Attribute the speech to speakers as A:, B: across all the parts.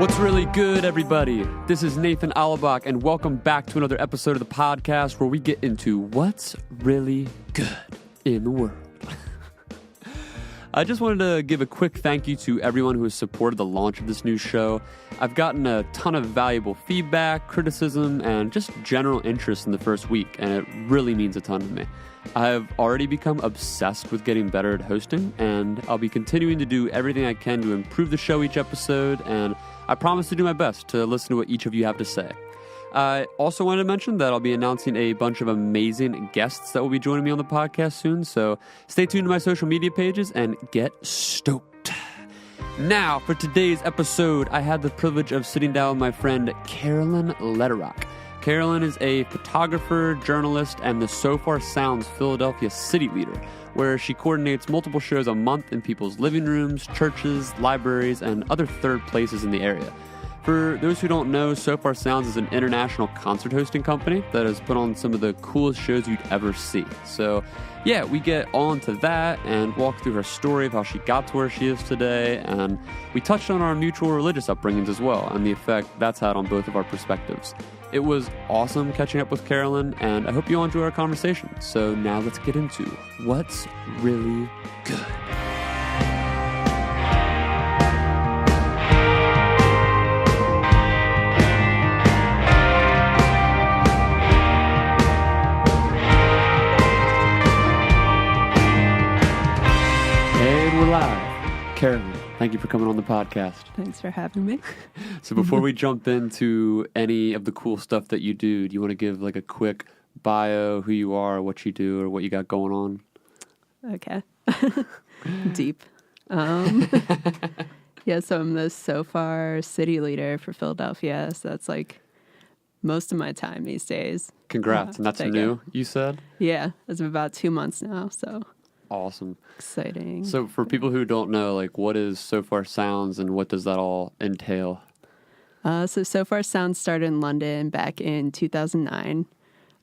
A: What's really good, everybody? This is Nathan Allebach, and welcome back to another episode of the podcast where we get into what's really good in the world. I just wanted to give a quick thank you to everyone who has supported the launch of this new show. I've gotten a ton of valuable feedback, criticism, and just general interest in the first week, and it really means a ton to me. I have already become obsessed with getting better at hosting, and I'll be continuing to do everything I can to improve the show each episode, and I promise to do my best to listen to what each of you have to say. I also wanted to mention that I'll be announcing a bunch of amazing guests that will be joining me on the podcast soon, so stay tuned to my social media pages and get stoked. Now, for today's episode, I had the privilege of sitting down with my friend Carolyn Lederach. Carolyn is a photographer, journalist, and the Sofar Sounds Philadelphia city leader, where she coordinates multiple shows a month in people's living rooms, churches, libraries, and other third places in the area. For those who don't know, Sofar Sounds is an international concert hosting company that has put on some of the coolest shows you'd ever see. So, yeah, we get all into that and walk through her story of how she got to where she is today, and we touched on our mutual religious upbringings as well, and the effect that's had on both of our perspectives. It was awesome catching up with Carolyn, and I hope you all enjoy our conversation. So now let's get into what's really good. And we're live. Carolyn, thank you for coming on the podcast.
B: Thanks for having me.
A: So before we jump into any of the cool stuff that you do you want to give like a quick bio, who you are, what you do, or what you got going on?
B: Okay. Deep. Yeah, so I'm the Sofar city leader for Philadelphia. So that's like most of my time these days.
A: Congrats. And that's new, you said?
B: Yeah, it's about 2 months now, so.
A: Awesome.
B: Exciting.
A: So for people who don't know, like, what is Sofar Sounds and what does that all entail?
B: So Sofar Sounds started in London back in 2009.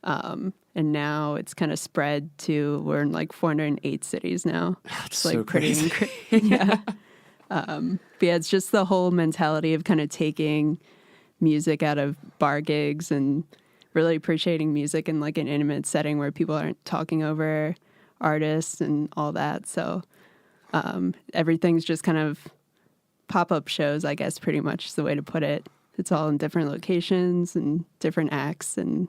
B: And now it's kind of spread to, we're in like 408 cities now.
A: That's
B: it's
A: so
B: like
A: crazy.
B: Yeah. But yeah, it's just the whole mentality of kind of taking music out of bar gigs and really appreciating music in like an intimate setting where people aren't talking over artists and all that. So everything's just kind of pop-up shows, I guess, pretty much is the way to put it. It's all in different locations and different acts and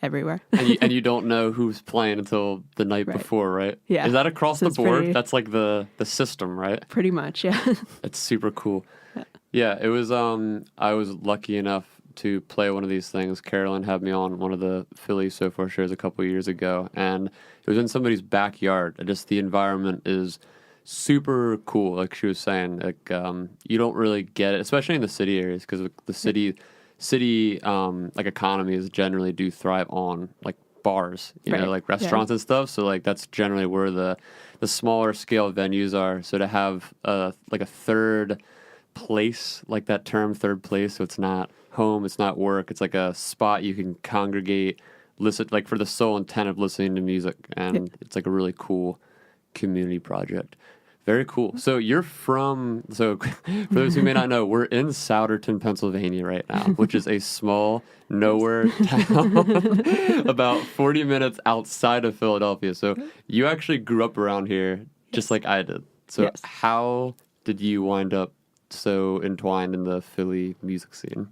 B: everywhere.
A: and you don't know who's playing until the night before, right?
B: Yeah.
A: Is that across the board? That's like the system, right?
B: Pretty much, yeah.
A: It's super cool. Yeah, it was, I was lucky enough to play one of these things. Carolyn had me on one of the Philly Sofar shows a couple years ago, and it was in somebody's backyard. Just the environment is super cool, like she was saying. Like you don't really get it, especially in the city areas, because the city like economies generally do thrive on like bars, you know, like restaurants and stuff. So like that's generally where the smaller scale venues are. So to have like a third place, like that term, third place, so it's not home, it's not work, it's like a spot you can congregate, listen, like for the sole intent of listening to music, and it's like a really cool community project. Very cool. So you're for those who may not know, we're in Souderton, Pennsylvania right now, which is a small nowhere town about 40 minutes outside of Philadelphia. So you actually grew up around here just like I did. So how did you wind up so entwined in the Philly music scene?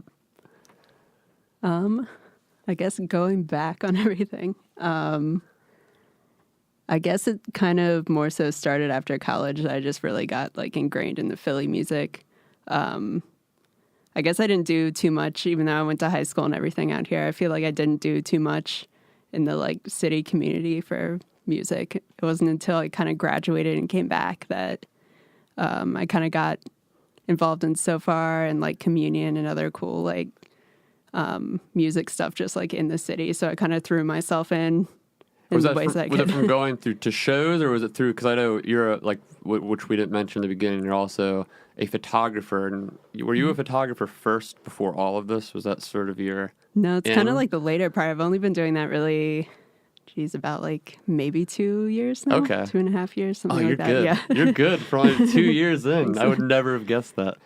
B: I guess going back on everything, I guess it kind of more so started after college. I just really got like ingrained in the Philly music. I guess I didn't do too much, even though I went to high school and everything out here. I feel like I didn't do too much in the like city community for music. It wasn't until I kind of graduated and came back that I kind of got involved in Sofar and like Communion and other cool like music stuff just like in the city. So I kind of threw myself in
A: Was it from going through to shows, or was it through, because I know you're which we didn't mention in the beginning, you're also a photographer. And were you a photographer first before all of this? Was that sort of your...
B: No, it's kind of like the later part. I've only been doing that really geez, about like maybe 2 years now.
A: Okay.
B: 2.5 years, something
A: you're
B: like that.
A: good.
B: Yeah.
A: You're good for only 2 years in. I would never have guessed that.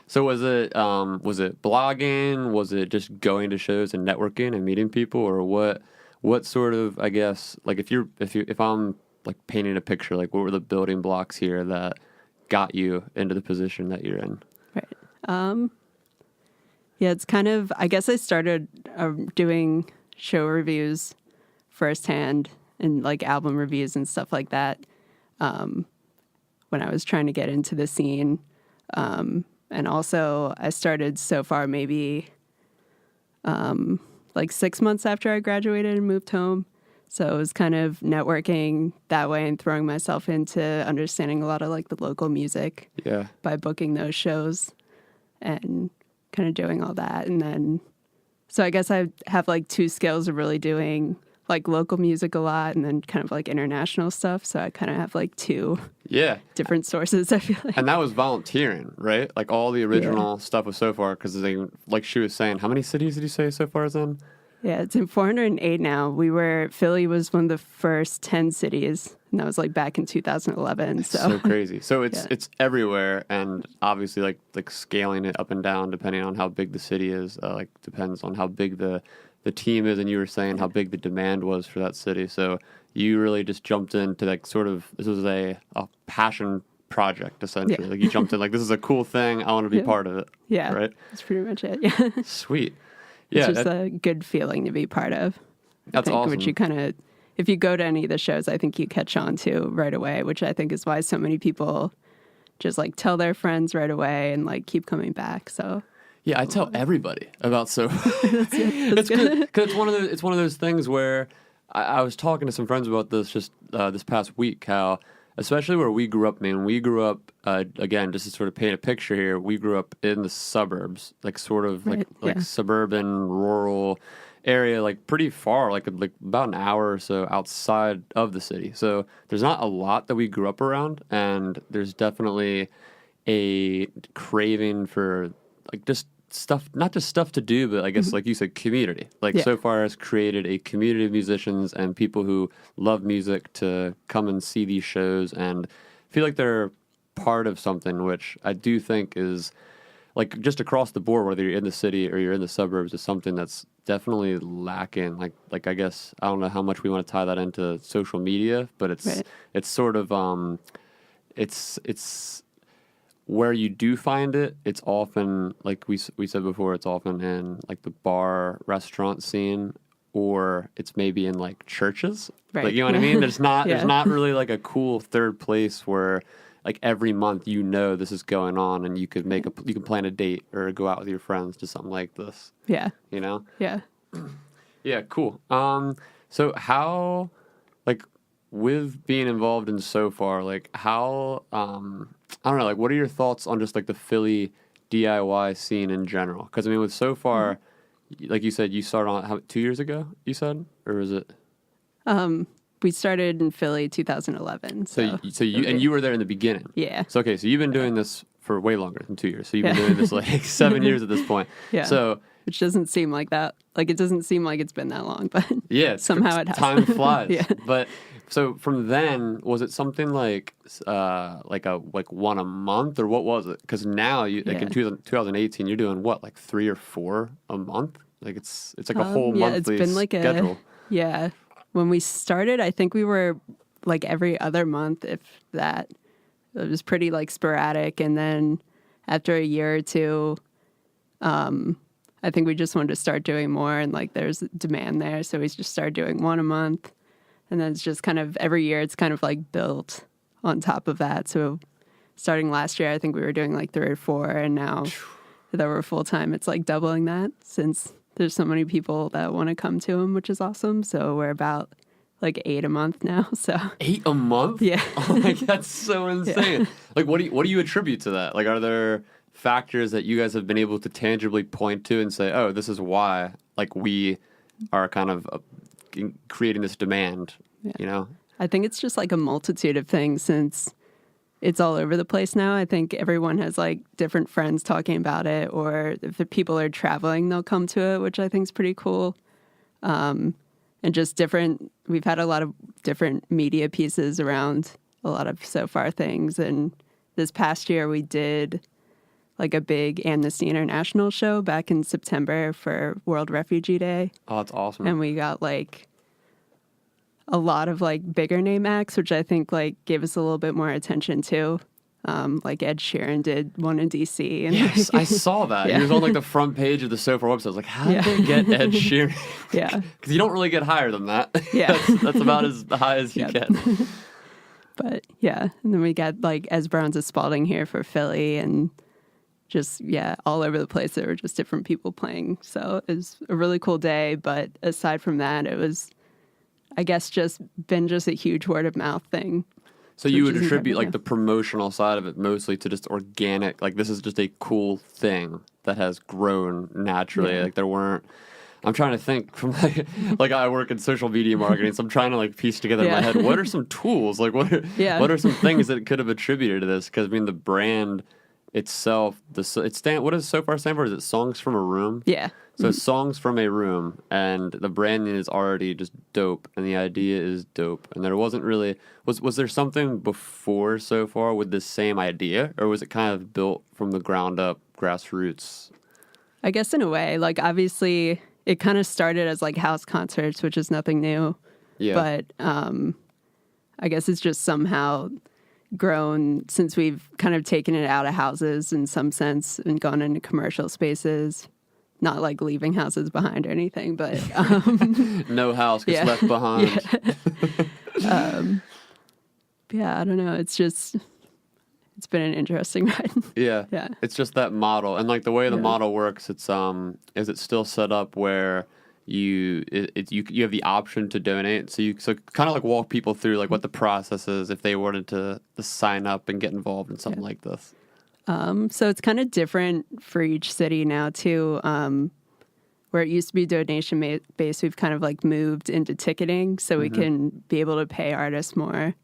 A: So was it blogging? Was it just going to shows and networking and meeting people, or what sort of, I guess, like if I'm like painting a picture, like what were the building blocks here that got you into the position that you're in?
B: Right. Yeah, it's kind of, I guess I started doing show reviews firsthand and like album reviews and stuff like that when I was trying to get into the scene. And also I started Sofar maybe like 6 months after I graduated and moved home. So it was kind of networking that way and throwing myself into understanding a lot of like the local music by booking those shows and kind of doing all that. And then, so I guess I have like two skills of really doing like local music a lot and then kind of like international stuff. So I kind of have like two different sources, I feel like.
A: And that was volunteering, right? Like all the original stuff was Sofar, because like she was saying, how many cities did you say Sofar is in?
B: Yeah, it's in 408 now. Philly was one of the first 10 cities, and that was like back in 2011.
A: So crazy. So it's everywhere, and obviously like scaling it up and down depending on how big the city is. Like depends on how big the team is, and you were saying how big the demand was for that city. So you really just jumped into like sort of, this was a passion project essentially. Like you jumped in like, this is a cool thing, I want to be part of it.
B: Yeah,
A: right.
B: That's pretty much it. Yeah.
A: Sweet.
B: It's just a good feeling to be part of.
A: That's awesome.
B: Which you kind of, if you go to any of the shows, I think you catch on to right away, which I think is why so many people just like tell their friends right away and like keep coming back. So
A: yeah, I tell everybody about It's good because it's one of those things where I was talking to some friends about this just this past week, how especially where we grew up, man. We grew up, again, just to sort of paint a picture here, we grew up in the suburbs, like sort of like suburban, rural area, like pretty far, like about an hour or so outside of the city. So there's not a lot that we grew up around, and there's definitely a craving for like just stuff, not just stuff to do, but I guess like you said, community. Like Sofar has created a community of musicians and people who love music to come and see these shows and feel like they're part of something, which I do think is like just across the board, whether you're in the city or you're in the suburbs, is something that's definitely lacking. Like I guess I don't know how much we want to tie that into social media, but it's sort of it's where you do find it, it's often, like we said before, it's often in like the bar restaurant scene, or it's maybe in like churches.
B: Right.
A: Like, you know what I mean? There's not really like a cool third place where like every month this is going on and you can plan a date or go out with your friends to something like this.
B: Yeah.
A: You know?
B: Yeah.
A: Yeah, cool. So how, like, with being involved in Sofar, like how I don't know, like what are your thoughts on just like the Philly DIY scene in general? Because I mean, with Sofar, like you said, you started on 2 years ago. You said, or was it?
B: We started in Philly 2011. So
A: you were there in the beginning.
B: Yeah.
A: So okay, so you've been doing this for way longer than 2 years. So you've been doing this like 7 years at this point.
B: Yeah.
A: So
B: which doesn't seem like that. Like it doesn't seem like it's been that long, but somehow it has.
A: Time flies.
B: Yeah.
A: But so from then, was it something like one a month, or what was it? Because now in 2018, you're doing what, like 3 or 4 a month? Like it's like a whole monthly
B: it's been like
A: schedule.
B: When we started, I think we were like every other month, if that. It was pretty like sporadic, and then after a year or two, I think we just wanted to start doing more, and like there's demand there, so we just started doing 1 a month. And then it's just kind of every year it's kind of like built on top of that. So starting last year, I think we were doing like 3 or 4. And now that we're full time, it's like doubling that, since there's so many people that want to come to them, which is awesome. So we're about like 8 a month now. So
A: 8 a month?
B: Yeah.
A: Oh my, that's so insane. Yeah. Like what do you attribute to that? Like, are there factors that you guys have been able to tangibly point to and say, oh, this is why like we are kind of creating this demand, you know?
B: I think it's just like a multitude of things, since it's all over the place now. I think everyone has like different friends talking about it, or if the people are traveling, they'll come to it, which I think is pretty cool. And and just we've had a lot of different media pieces around a lot of Sofar things. And this past year we did like a big Amnesty International show back in September for World Refugee Day.
A: Oh, that's awesome.
B: And we got like a lot of like bigger name acts, which I think like gave us a little bit more attention too. Like Ed Sheeran did one in DC. And
A: yes, I saw that.
B: Yeah.
A: He was on like the front page of the Sofar website. I was like, how did they get Ed Sheeran?
B: Yeah.
A: Because you don't really get higher than that.
B: Yeah.
A: that's about as high as you get.
B: But yeah, and then we got like Esperanza Spalding here for Philly, and just, yeah, all over the place. There were just different people playing. So it was a really cool day. But aside from that, it was, I guess, just a huge word of mouth thing.
A: So you would attribute like the promotional side of it mostly to just organic, like this is just a cool thing that has grown naturally.
B: Yeah.
A: Like there weren't, I'm trying to think from like I work in social media marketing, so I'm trying to like piece together in my head, what are some tools? Like what are some things that could have attributed to this? Because I mean the brand itself, what does Sofar stand for? Is it Songs from a Room?
B: Yeah.
A: So Songs from a Room, and the branding is already just dope, and the idea is dope. And there wasn't really, was there something before Sofar with this same idea, or was it kind of built from the ground up, grassroots?
B: I guess in a way, like obviously it kind of started as like house concerts, which is nothing new.
A: Yeah.
B: But I guess it's just somehow grown since we've kind of taken it out of houses in some sense and gone into commercial spaces. Not like leaving houses behind or anything, but
A: no house gets left behind.
B: Yeah, I don't know. It's been an interesting ride.
A: Yeah. It's just that model, and like the way the model works, it's is it still set up where you have the option to donate, so kind of like walk people through like what the process is if they wanted to sign up and get involved in something like this.
B: So it's kind of different for each city now too. Where it used to be donation based, we've kind of like moved into ticketing, so we can be able to pay artists more.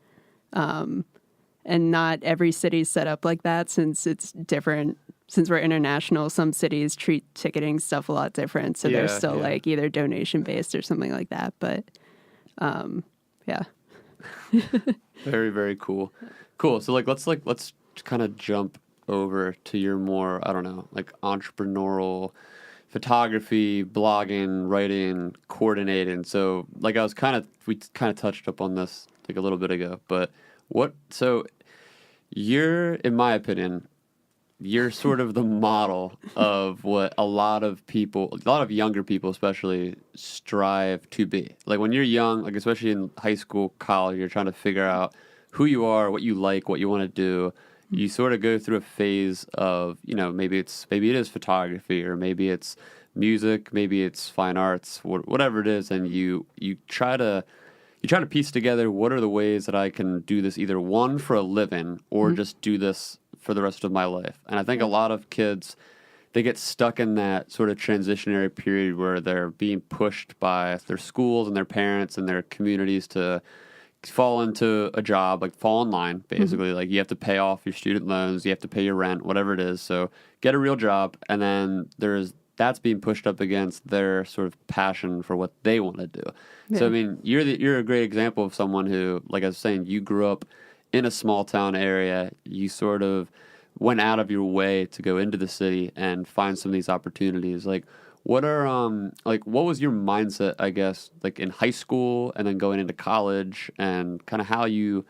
B: And not every city's set up like that, since it's different. Since we're international, some cities treat ticketing stuff a lot different. So they're still like either donation based or something like that. But yeah.
A: Very, very cool. Cool. So let's kind of jump over to your more, I don't know, like entrepreneurial photography, blogging, writing, coordinating. So like we kind of touched up on this like a little bit ago, but you're, in my opinion, you're sort of the model of what a lot of younger people especially strive to be. Like when you're young, like especially in high school, college, you're trying to figure out who you are, what you like, what you want to do. You sort of go through a phase of, maybe it is photography, or maybe it's music, maybe it's fine arts, whatever it is, and you try to piece together what are the ways that I can do this, either one for a living or just do this for the rest of my life. And I think a lot of kids, they get stuck in that sort of transitionary period where they're being pushed by their schools and their parents and their communities to fall into a job, like fall in line, basically. Like you have to pay off your student loans, you have to pay your rent, whatever it is. So get a real job, and then that's being pushed up against their sort of passion for what they want to do. Yeah. So I mean, you're a great example of someone who, like I was saying, you grew up in a small town area. You sort of went out of your way to go into the city and find some of these opportunities. Like, what was your mindset, I guess, like in high school and then going into college, and kind of how you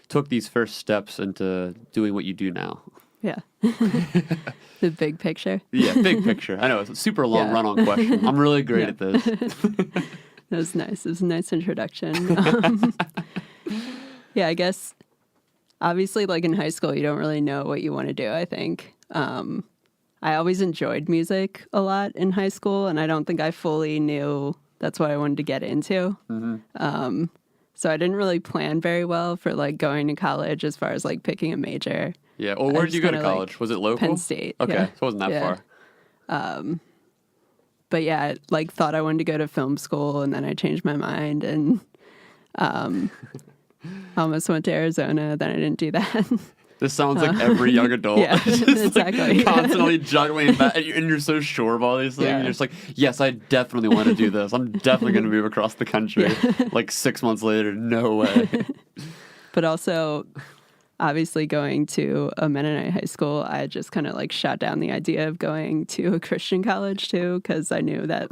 A: took these first steps into doing what you do now?
B: Yeah. The big picture.
A: Yeah, big picture. I know, it's a super long run-on question. I'm really great at this.
B: That was nice. It was a nice introduction. Yeah, I guess, obviously, like in high school, you don't really know what you want to do, I think. I always enjoyed music a lot in high school, and I don't think I fully knew that's what I wanted to get into. So I didn't really plan very well for like going to college as far as like picking a major.
A: Yeah. Well, where did you go to college? Like, was it local?
B: Penn State.
A: Okay.
B: Yeah.
A: So it wasn't that far.
B: But yeah, I like thought I wanted to go to film school, and then I changed my mind and almost went to Arizona. Then I didn't do that.
A: This sounds like every young adult.
B: Yeah, exactly.
A: Constantly juggling that, and you're so sure of all these things.
B: Yeah.
A: You're just like, yes, I definitely want to do this. I'm definitely going to move across the country. Like 6 months later, no way.
B: But also, obviously, going to a Mennonite high school, I just kind of like shot down the idea of going to a Christian college too, because I knew that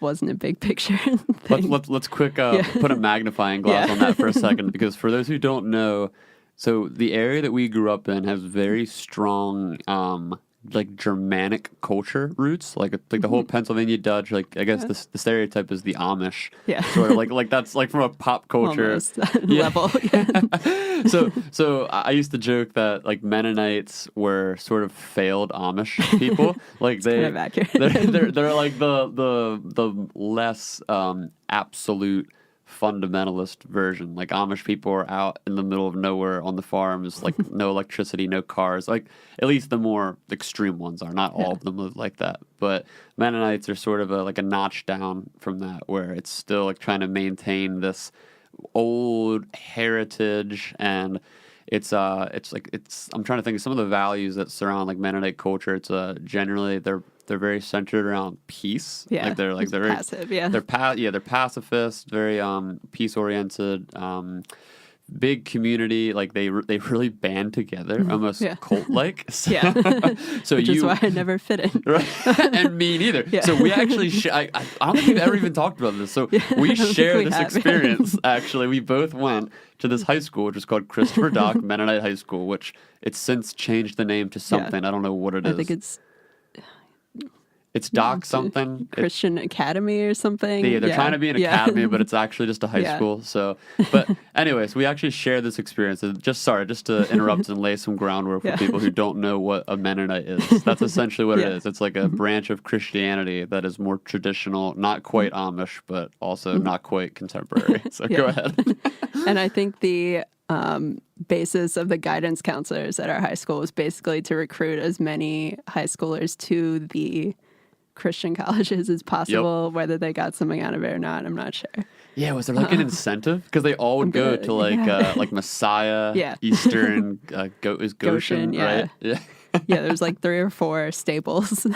B: wasn't a big picture thing.
A: Let's quick put a magnifying glass on that for a second, because for those who don't know, so the area that we grew up in has very strong like Germanic culture roots, like the whole Pennsylvania Dutch, like I guess the stereotype is the Amish, sort of like that's like from a pop culture
B: level.
A: So I used to joke that like Mennonites were sort of failed Amish people, like they're like the less absolute fundamentalist version. Like Amish people are out in the middle of nowhere on the farms, like no electricity, no cars. Like at least the more extreme ones are. Not all of them live like that, but Mennonites are sort of like a notch down from that, where it's still like trying to maintain this old heritage, and I'm trying to think of some of the values that surround like Mennonite culture. It's generally they're very centered around peace.
B: Yeah,
A: like they're very
B: passive. Yeah,
A: they're pacifist, very peace oriented. Big community, like they really band together, almost cult like. So,
B: which is why I never fit in.
A: Right? And me neither. Yeah. So we actually, I don't think we've ever even talked about this. So we share this experience. Actually, we both went to this high school, which is called Christopher Dock Mennonite High School, which it's since changed the name to something. I don't know what it is.
B: I think
A: it's Doc something.
B: Christian Academy or something.
A: Yeah, they're trying to be an academy, but it's actually just a high school. So, but anyways, we actually share this experience. Just to interrupt and lay some groundwork for people who don't know what a Mennonite is. That's essentially what it is. It's like a branch of Christianity that is more traditional, not quite Amish, but also not quite contemporary. So go ahead.
B: And I think the basis of the guidance counselors at our high school was basically to recruit as many high schoolers to the Christian colleges as possible. Whether they got something out of it or not, I'm not sure. Yeah,
A: was there like an incentive? Because they all would go to like Messiah, Eastern, Goshen, right?
B: Yeah, there's like 3 or 4 staples.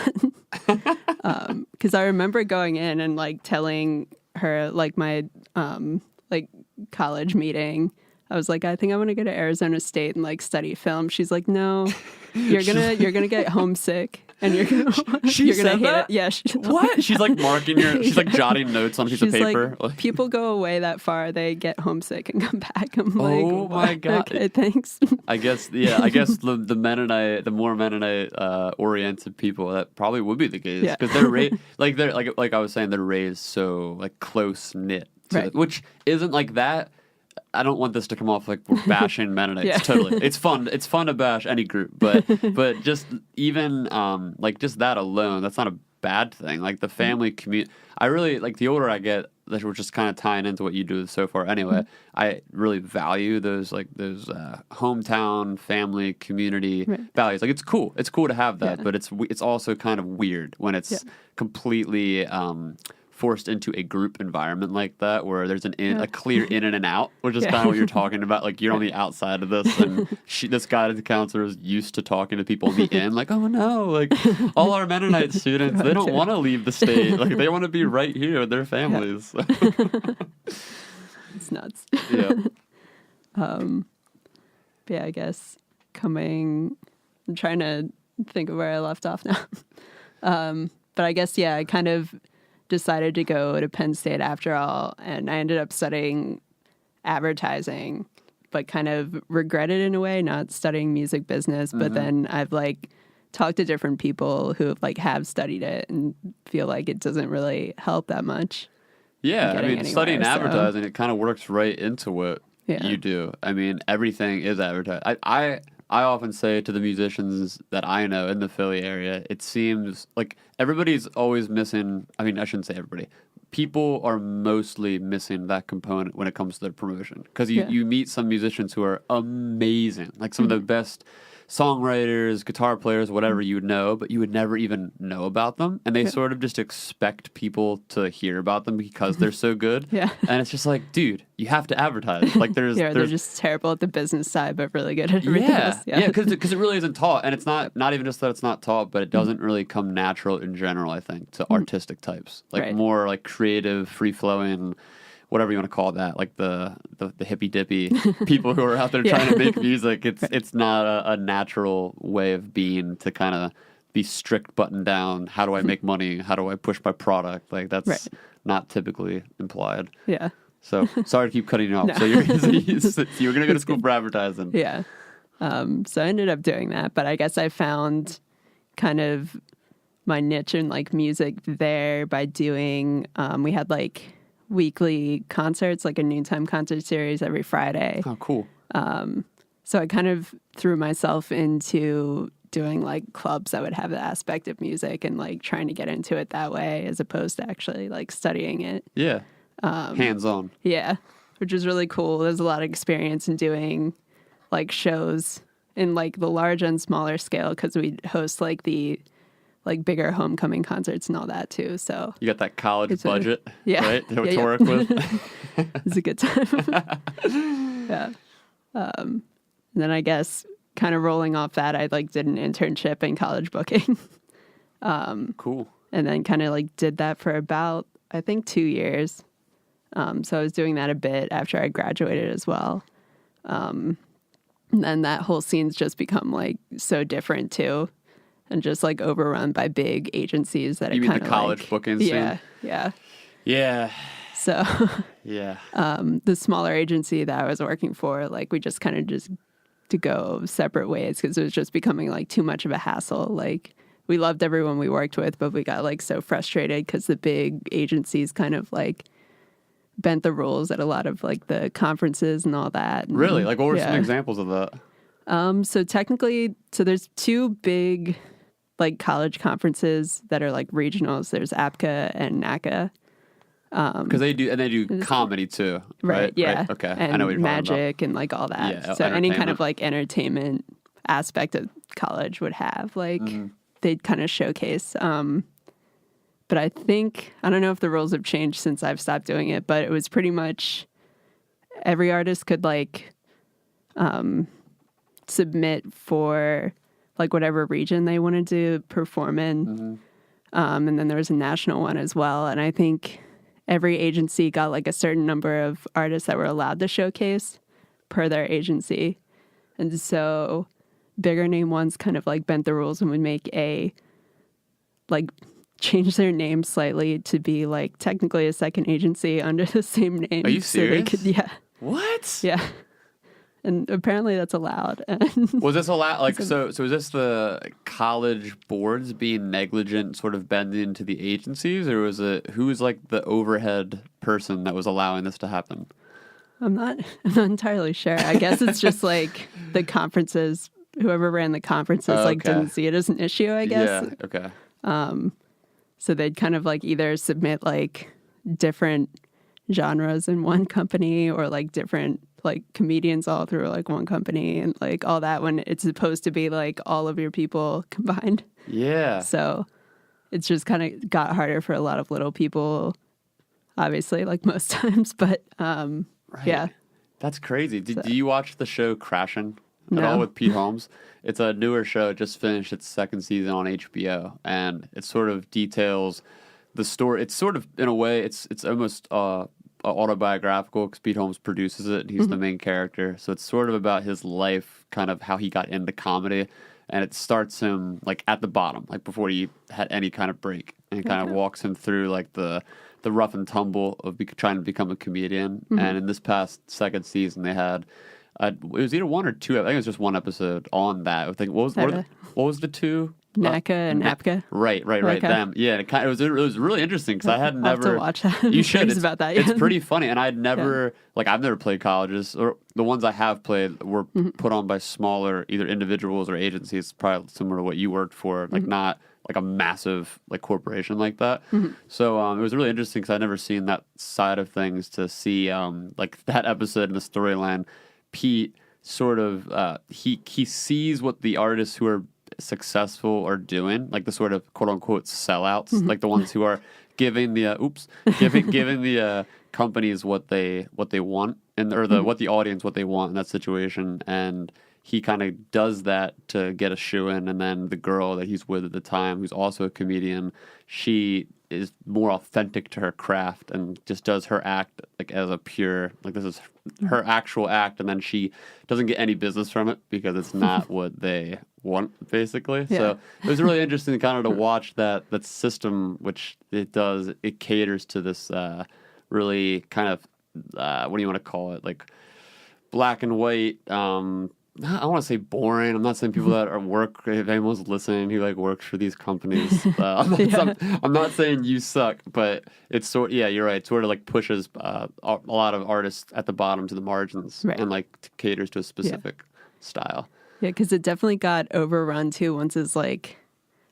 B: Because I remember going in and like telling her like my like college meeting. I was like, I think I want to go to Arizona State and like study film. She's like, no, you're gonna get homesick and you're gonna hate it. Yeah.
A: What? She's like marking she's like jotting notes on a piece of paper.
B: Like, people go away that far, they get homesick and come back. I'm like,
A: oh my God.
B: Okay, thanks.
A: I guess the Mennonite, the more Mennonite oriented people, that probably would be the case, because they're like I was saying, they're raised so like close knit, which isn't like that. I don't want this to come off like we're bashing Mennonites. Totally, it's fun. It's fun to bash any group, but just even like just that alone, that's not a bad thing. Like the family community, I really like. The older I get, that we're just kind of tying into what you do so far. Anyway, I really value those hometown family community values. Like it's cool. It's cool to have that, but it's also kind of weird when it's completely forced into a group environment like that, where there's a clear in and an out, which is kind of what you're talking about. Like you're on the outside of this, and this guidance counselor is used to talking to people on the in. Like, oh no, like all our Mennonite students, they don't want to leave the state. Like they want to be right here with their families.
B: It's nuts.
A: Yeah.
B: I guess I'm trying to think of where I left off now. But I guess I kind of decided to go to Penn State after all, and I ended up studying advertising, but kind of regretted in a way not studying music business. But then I've like talked to different people who have studied it and feel like it doesn't really help that much.
A: Yeah, I mean, studying advertising, it kind of works right into what you do. I mean, everything is advertising. I often say to the musicians that I know in the Philly area, it seems like everybody's always missing. I mean, I shouldn't say everybody. People are mostly missing that component when it comes to their promotion. Because you meet some musicians who are amazing, like some of the best songwriters, guitar players, whatever you would know, but you would never even know about them. And they sort of just expect people to hear about them because they're so good.
B: Yeah.
A: And it's just like, dude, you have to advertise. Like
B: they're just terrible at the business side, but really good at everything else.
A: Yeah, because it really isn't taught. And it's not even just that it's not taught, but it doesn't really come natural in general, I think, to artistic types. Like more like creative, free-flowing, whatever you want to call that, like the hippy dippy people who are out there trying to make music. It's not a natural way of being to kind of be strict, buttoned down. How do I make money? How do I push my product? Like that's not typically implied.
B: Yeah.
A: So sorry to keep cutting you off.
B: No.
A: So you were going to go to school for advertising.
B: Yeah. So I ended up doing that, but I guess I found kind of my niche in like music there by doing. We had like weekly concerts, like a noontime concert series every Friday.
A: Oh, cool.
B: So I kind of threw myself into doing like clubs that would have the aspect of music and like trying to get into it that way as opposed to actually like studying it.
A: Yeah. Hands-on.
B: Yeah. Which was really cool. There's a lot of experience in doing like shows in like the large and smaller scale because we host like the like bigger homecoming concerts and all that too. So
A: you got that college budget, right? To work with.
B: It's a good time. Yeah. And then I guess kind of rolling off that, I like did an internship in college booking.
A: Cool. And
B: then kind of like did that for about, I think 2 years. So I was doing that a bit after I graduated as well. And then that whole scene's just become like so different too. And just like overrun by big agencies that
A: you
B: are
A: mean
B: kind
A: the
B: of
A: college
B: like,
A: booking scene?
B: Yeah. So the smaller agency that I was working for, like we just kind of just to go separate ways because it was just becoming like too much of a hassle. Like we loved everyone we worked with, but we got like so frustrated because the big agencies kind of like bent the rules at a lot of like the conferences and all that. And,
A: really? Like what were some examples of that?
B: So technically, there's two big like college conferences that are like regionals. There's APCA and NACA.
A: Because they do comedy too, right?
B: Yeah.
A: Right. Okay.
B: And
A: I know what you're
B: magic and like all that.
A: Yeah,
B: so any kind of like entertainment aspect of college would have like they'd kind of showcase. But I think I don't know if the rules have changed since I've stopped doing it, but it was pretty much every artist could like submit for like whatever region they wanted to perform in. And then there was a national one as well. And I think every agency got like a certain number of artists that were allowed to showcase per their agency. And so bigger name ones kind of like bent the rules and would make change their name slightly to be like technically a second agency under the same name.
A: Are you serious?
B: So they could,
A: What?
B: Yeah. And apparently that's allowed.
A: Was this allowed? Like, so is this the college boards being negligent, sort of bending into the agencies, or was it who's like the overhead person that was allowing this to happen?
B: I'm not entirely sure. I guess it's just like the conferences, whoever ran the conferences, didn't see it as an issue, I guess.
A: Yeah. Okay.
B: So they'd kind of like either submit like different genres in one company or like different like comedians all through like one company and like all that when it's supposed to be like all of your people combined.
A: Yeah.
B: So it's just kind of got harder for a lot of little people, obviously, like most times. But yeah.
A: That's crazy. Do you watch the show Crashing at
B: No.
A: all with Pete Holmes? It's a newer show. It just finished its second season on HBO, and it sort of details the story. It's sort of, in a way, it's almost autobiographical because Pete Holmes produces it and he's the main character. So it's sort of about his life, kind of how he got into comedy. And it starts him like at the bottom, like before he had any kind of break. And it kind of walks him through like the rough and tumble of trying to become a comedian. And in this past second season, they had, it was either one or two, I think it was just one episode on that. I think, what was the two?
B: NACA and APCA.
A: Right.
B: Okay.
A: Them. Yeah, it was really interesting because I had
B: I'll
A: never
B: have to watch that.
A: You should. It's
B: about that.
A: It's pretty funny, and I'd never I've never played colleges, or the ones I have played were put on by smaller either individuals or agencies, probably similar to what you worked for, like not like a massive like corporation like that. So it was really interesting because I'd never seen that side of things. To see like that episode in the storyline, Pete sort of he sees what the artists who are successful are doing, like the sort of quote unquote sellouts, like the ones who are giving the giving the companies what they want, and or what the audience what they want in that situation, and he kind of does that to get a shoe in, and then the girl that he's with at the time, who's also a comedian, she is more authentic to her craft and just does her act like as a pure, like this is her actual act, and then she doesn't get any business from it because it's not what they want, basically. Yeah. So it was really interesting kind of to watch that system, which it caters to this really kind of what do you want to call it, like black and white. I don't want to say boring. I'm not saying people that work, if anyone's listening who like works for these companies. I'm not saying you suck, but it's yeah, you're right. It sort of like pushes a lot of artists at the bottom to the margins, right, and like caters to a specific style. Yeah,
B: because it definitely got overrun too once it's like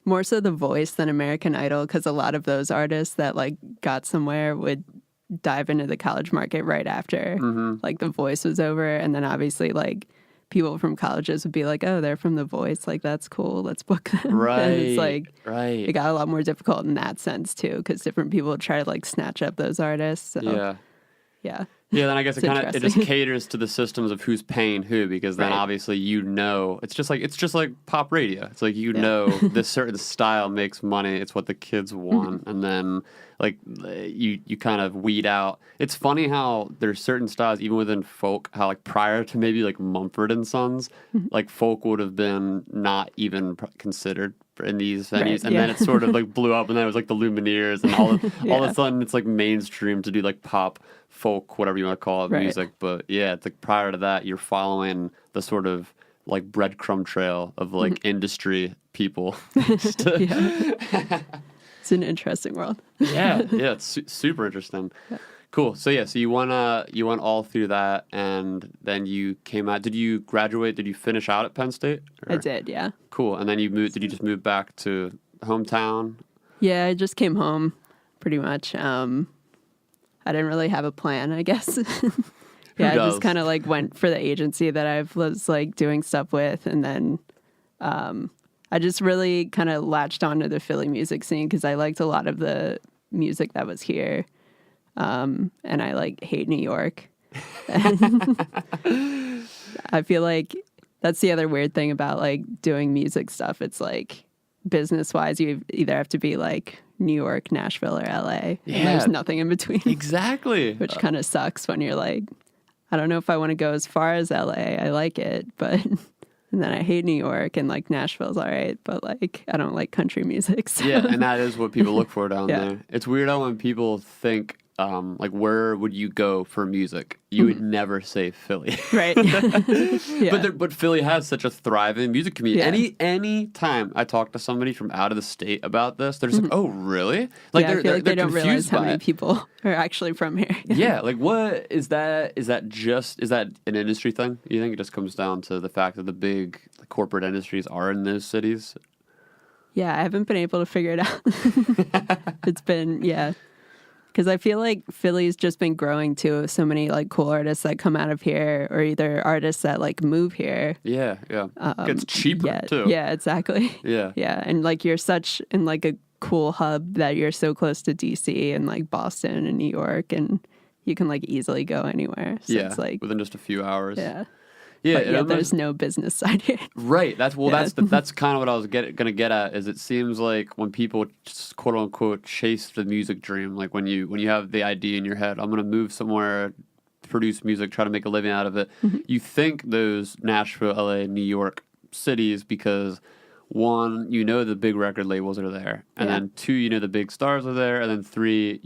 B: more so The Voice than American Idol, because a lot of those artists that like got somewhere would dive into the college market right after like The Voice was over, and then obviously like people from colleges would be like, oh, they're from The Voice, like that's cool, let's book them.
A: Right.
B: And it's like it got a lot more difficult in that sense too, because different people would try to like snatch up those artists. So, yeah. Then I guess
A: it just caters to the systems of who's paying who, because then obviously it's just like pop radio. It's like this certain style makes money. It's what the kids want, and then like you kind of weed out. It's funny how there's certain styles even within folk, how like prior to maybe like Mumford and Sons, like folk would have been not even considered in these venues, and then it sort of like blew up, and then it was like the Lumineers, and all of a sudden it's like mainstream to do like pop, folk, whatever you want to call it, music. But yeah, it's like prior to that, you're following the sort of like breadcrumb trail of like industry people.
B: It's an interesting world.
A: It's super interesting. Cool. So you went all through that, and then you came out. Did you graduate? Did you finish out at Penn State?
B: Or? I did, yeah.
A: Cool. And then you moved. Did you just move back to hometown?
B: Yeah, I just came home, pretty much. I didn't really have a plan, I guess. I just kind of like went for the agency that I was like doing stuff with, and then I just really kind of latched onto the Philly music scene because I liked a lot of the music that was here. And I like hate New York. I feel like that's the other weird thing about like doing music stuff. It's like business wise, you either have to be like New York, Nashville, or LA. Yeah. And there's nothing in between.
A: Exactly.
B: Which kind of sucks when you're like, I don't know if I want to go as far as LA. I like it, but and then I hate New York, and like Nashville's all right, but like I don't like country music. So.
A: Yeah, and that is what people look for down there. It's weird how when people think like where would you go for music, you would never say Philly,
B: right?
A: But Philly has such a thriving music community. Any time I talk to somebody from out of the state about this, they're just like, oh really? Like
B: I feel like they don't realize how many people are actually from here.
A: Like what is that? Is that an industry thing? You think it just comes down to the fact that the big corporate industries are in those cities?
B: Yeah, I haven't been able to figure it out. It's been because I feel like Philly's just been growing too. So many like cool artists that come out of here, or either artists that like move here.
A: Yeah. It's cheaper too.
B: Yeah, exactly. Yeah, and like you're such in like a cool hub that you're so close to DC and like Boston and New York, and you can like easily go anywhere. So it's like
A: within just a few hours.
B: Yeah, there's no business side here.
A: Right. That's kind of what I was going to get at. Is it seems like when people just, quote unquote chase the music dream, like when you have the idea in your head, I'm going to move somewhere, produce music, try to make a living out of it. You think those Nashville, LA, New York cities because one, the big record labels are there, and then two, the big stars are there, and then three,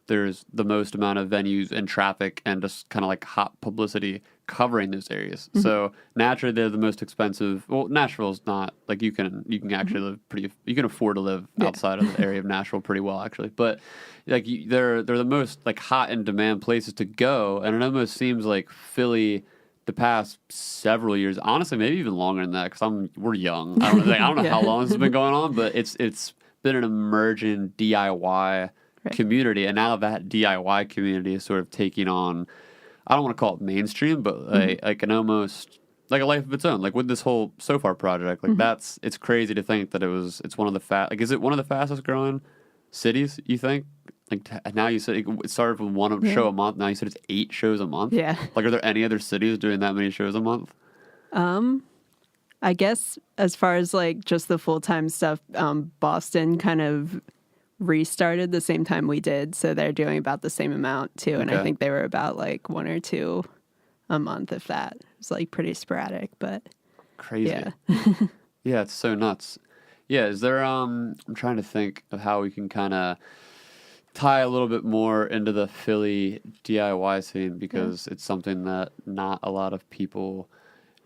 A: there's the most amount of venues and traffic and just kind of like hot publicity covering those areas. So naturally they're the most expensive. Well, Nashville's not like you can actually live you can afford to live outside of the area of Nashville pretty well actually. But like they're the most like hot and demand places to go, and it almost seems like Philly the past several years, honestly maybe even longer than that because we're young. I don't know how long this has been going on, but it's been an emerging DIY community, and now that DIY community is sort of taking on I don't want to call it mainstream, but like an almost like a life of its own. Like with this whole Sofar project, like it's crazy to think that it's one of the is it one of the fastest growing cities, you think? Like now you said it started with one show a month. Now you said it's 8 shows a month.
B: Yeah.
A: Like, are there any other cities doing that many shows a month?
B: I guess as far as like just the full-time stuff, Boston kind of restarted the same time we did. So they're doing about the same amount too. And I think they were about like 1 or 2 a month, if that. It's like pretty sporadic, but
A: crazy.
B: Yeah.
A: Yeah, it's so nuts. Yeah, is there I'm trying to think of how we can kind of tie a little bit more into the Philly DIY scene, because it's something that not a lot of people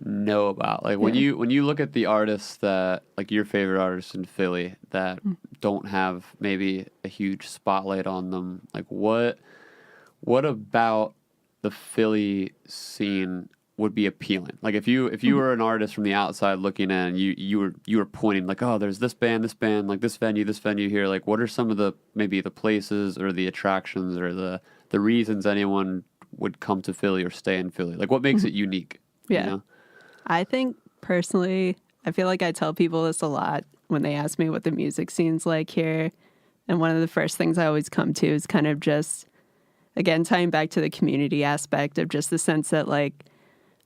A: know about. Like when you look at the artists that, like your favorite artists in Philly that don't have maybe a huge spotlight on them, like what about the Philly scene would be appealing? Like if you were an artist from the outside looking in, and you were pointing like, oh, there's this band, like this venue here. Like what are some of the maybe the places or the attractions or the reasons anyone would come to Philly or stay in Philly? Like what makes it unique?
B: Yeah.
A: You know?
B: I think personally, I feel like I tell people this a lot when they ask me what the music scene's like here. And one of the first things I always come to is kind of just, again, tying back to the community aspect of just the sense that like,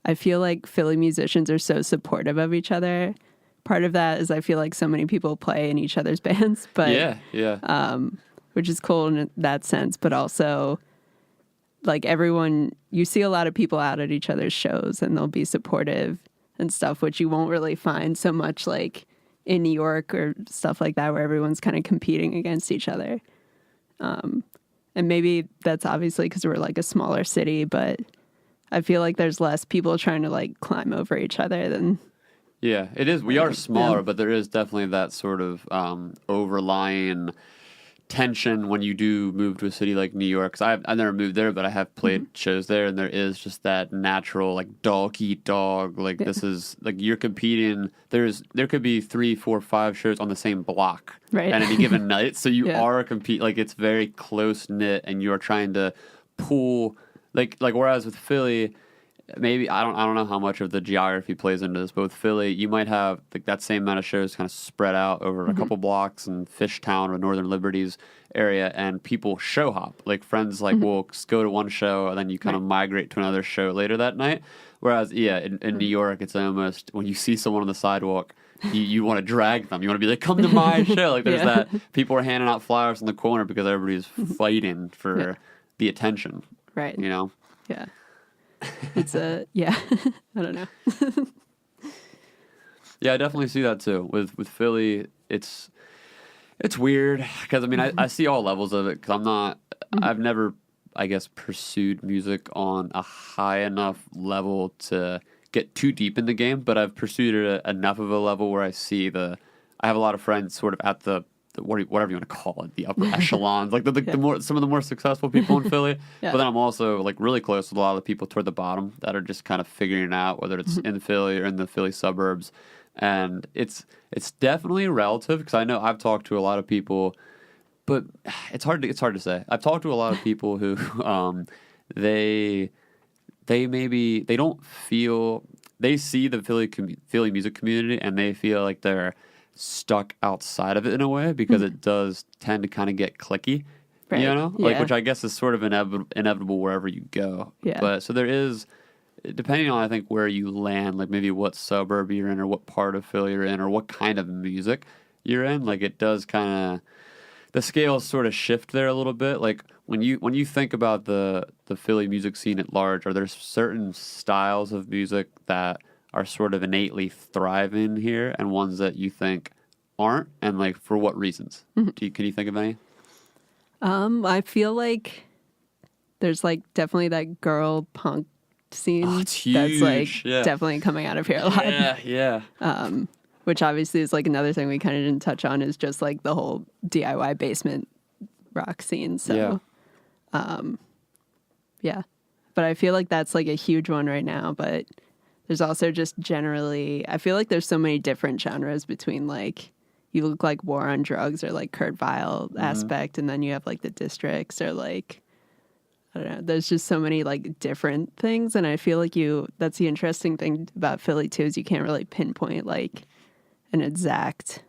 B: I feel like Philly musicians are so supportive of each other. Part of that is I feel like so many people play in each other's bands, but which is cool in that sense. But also, like everyone, you see a lot of people out at each other's shows, and they'll be supportive and stuff, which you won't really find so much like in New York or stuff like that, where everyone's kind of competing against each other. And maybe that's obviously because we're like a smaller city, but I feel like there's less people trying to like climb over each other than.
A: Yeah, it is. We are smaller, but there is definitely that sort of overlying tension when you do move to a city like New York. 'Cause I've never moved there, but I have played shows there, and there is just that natural like dog eat dog. Like this is like you're competing. There could be 3, 4, 5 shows on the same block
B: Right.
A: at any given night. So you are like it's very close knit, and you're trying to pull like whereas with Philly, maybe I don't know how much of the geography plays into this, but with Philly, you might have like that same amount of shows kind of spread out over a couple blocks in Fishtown or Northern Liberties area, and people show hop. Like friends will go to one show, and then you kind of migrate to another show later that night. Whereas, in New York, it's almost when you see someone on the sidewalk, you want to drag them. You want to be like, come to my show. Like there's that people are handing out flyers in the corner because everybody's fighting for the attention.
B: Right.
A: You know?
B: Yeah. It's I don't know.
A: Yeah, I definitely see that too. With Philly, it's weird because I mean I see all levels of it because I've never, I guess, pursued music on a high enough level to get too deep in the game, but I've pursued it at enough of a level where I have a lot of friends sort of at the whatever you want to call it, the upper echelons, like some of the more successful people in Philly. But then I'm also like really close with a lot of the people toward the bottom that are just kind of figuring it out, whether it's in Philly or in the Philly suburbs. And it's definitely relative because I know I've talked to a lot of people, but it's hard to say. I've talked to a lot of people who they don't feel, they see the Philly music community and they feel like they're stuck outside of it in a way because it does tend to kind of get cliquey,
B: right.
A: You know, like which I guess is sort of inevitable wherever you go.
B: Yeah.
A: But so there is, depending on I think where you land, like maybe what suburb you're in or what part of Philly you're in or what kind of music you're in, like it does kind of, the scales sort of shift there a little bit. Like when you think about the Philly music scene at large, are there certain styles of music that are sort of innately thriving here and ones that you think aren't, and like for what reasons? Can you think of any?
B: I feel like there's like definitely that girl punk scene
A: it's huge.
B: That's like definitely coming out of here a lot.
A: Yeah.
B: Which obviously is like another thing we kind of didn't touch on is just like the whole DIY basement rock scene. So, but I feel like that's like a huge one right now, but there's also just generally, I feel like there's so many different genres between like, you look like War on Drugs or like Kurt Vile aspect, and then you have like the Districts or like I don't know. There's just so many like different things, and I feel like that's the interesting thing about Philly too, is you can't really pinpoint like an exact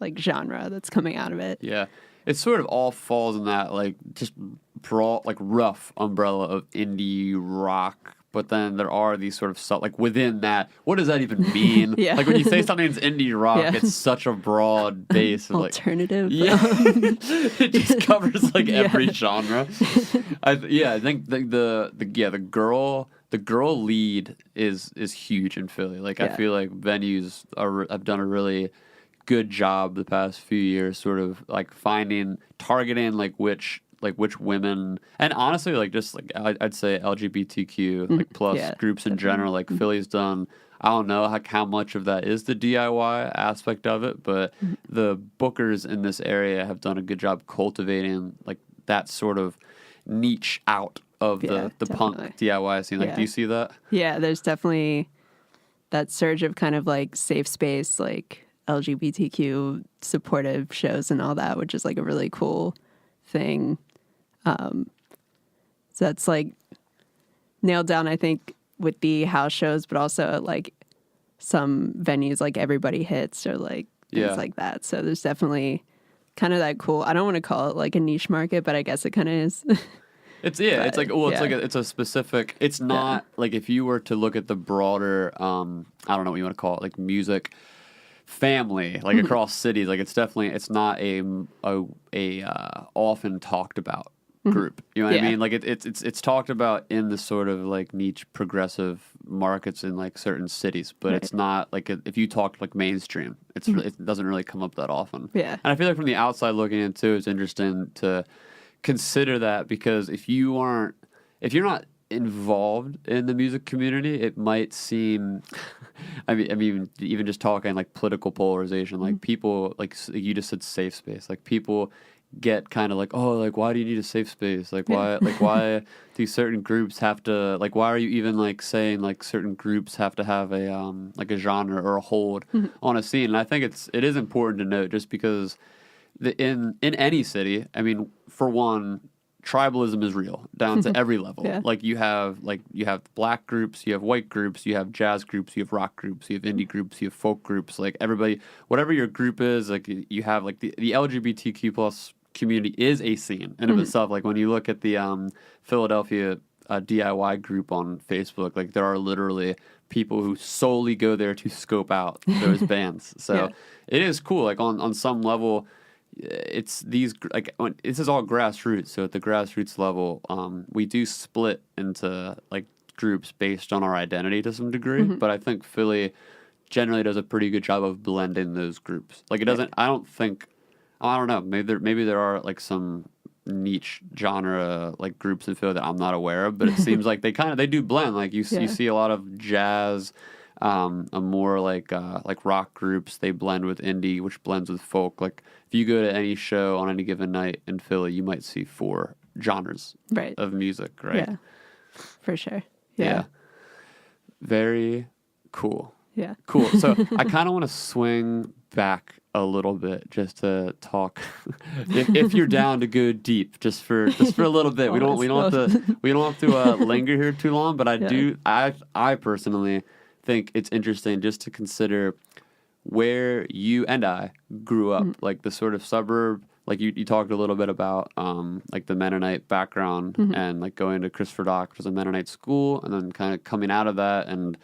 B: like genre that's coming out of it.
A: Yeah. It sort of all falls in that like just broad, like rough umbrella of indie rock, but then there are these sort of stuff like within that. What does that even mean?
B: Yeah.
A: Like when you say something's indie rock,
B: Yeah.
A: it's such a broad base of like
B: Alternative.
A: yeah, it just covers like every genre. I think the girl lead is huge in Philly. Like I feel like venues have done a really good job the past few years, sort of like targeting like which women, and honestly like just like I'd say LGBTQ like plus groups in general. Like Philly's done. I don't know how much of that is the DIY aspect of it, but the bookers in this area have done a good job cultivating like that sort of niche out of the punk DIY scene. Like, do you see that?
B: Yeah, there's definitely that surge of kind of like safe space, like LGBTQ supportive shows and all that, which is like a really cool thing. So that's like nailed down, I think, with the house shows, but also at like some venues like Everybody Hits or like things like that. So there's definitely kind of that cool, I don't want to call it like a niche market, but I guess it kind of is.
A: It's a specific, it's not like if you were to look at the broader, I don't know what you want to call it, like music family, like across cities, like it's not a often talked about group. You know what I mean? Like it's talked about in the sort of like niche progressive markets in like certain cities, but it's not like if you talk like mainstream, it doesn't really come up that often.
B: Yeah.
A: And I feel like from the outside looking in too, it's interesting to consider that, because if you're not involved in the music community, it might seem I mean even just talking like political polarization, like people, like you just said, safe space, like people get kind of like, oh, like why do you need a safe space, like why do certain groups have to, like why are you even like saying like certain groups have to have a like a genre or a hold on a scene. And I think it is important to note, just because in any city, I mean, for one, tribalism is real down to every level. Like you have black groups, you have white groups, you have jazz groups, you have rock groups, you have indie groups, you have folk groups. Like everybody, whatever your group is, like you have like the LGBTQ plus community is a scene in of itself. Like when you look at the Philadelphia DIY group on Facebook, like there are literally people who solely go there to scope out those bands. So it is cool. Like on some level, it's these like this is all grassroots. So at the grassroots level, we do split into like groups based on our identity to some degree. But I think Philly generally does a pretty good job of blending those groups. Like it doesn't. I don't know. Maybe there are like some niche genre like groups in Philly that I'm not aware of, but it seems like they do blend. Like you see a lot of jazz. A more like rock groups, they blend with indie, which blends with folk. Like if you go to any show on any given night in Philly, you might see 4 genres of music, right?
B: Yeah, for sure.
A: Yeah. Very cool.
B: Yeah.
A: Cool. So I kind of want to swing back a little bit just to talk if you're down to go deep just for a little bit. We don't have to linger here too long, but I personally think it's interesting just to consider where you and I grew up, like the sort of suburb. Like you talked a little bit about like the Mennonite background and like going to Christopher Dock, which was a Mennonite school, and then kind of coming out of that and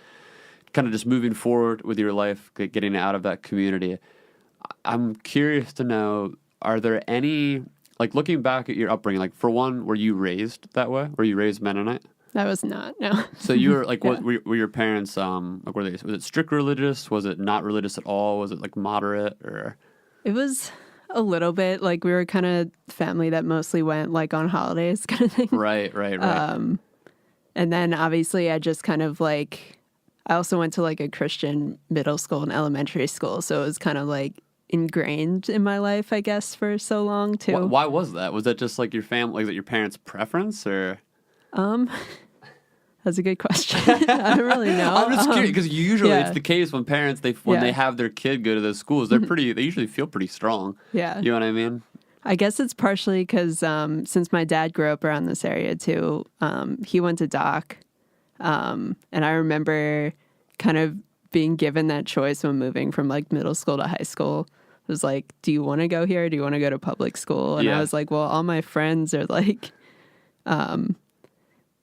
A: kind of just moving forward with your life, getting out of that community. I'm curious to know, are there any, like looking back at your upbringing, like for one, were you raised that way? Were you raised Mennonite?
B: I was not, no.
A: So you were like, what were your parents, like was it strict religious? Was it not religious at all? Was it like moderate or?
B: It was a little bit, like we were kind of family that mostly went like on holidays kind of thing.
A: Right.
B: And then obviously I just kind of like, I also went to like a Christian middle school and elementary school. So it was kind of like ingrained in my life, I guess, for so long too.
A: Why was that? Was that just like your family, like, was it your parents' preference or?
B: That's a good question. I don't really know.
A: I'm just curious because usually it's the case when parents, when they have their kid go to those schools, they usually feel pretty strong.
B: Yeah.
A: You know what I mean?
B: I guess it's partially because since my dad grew up around this area too, he went to Doc. And I remember kind of being given that choice when moving from like middle school to high school. It was like, do you want to go here? Or do you want to go to public school? And I was like, well, all my friends are like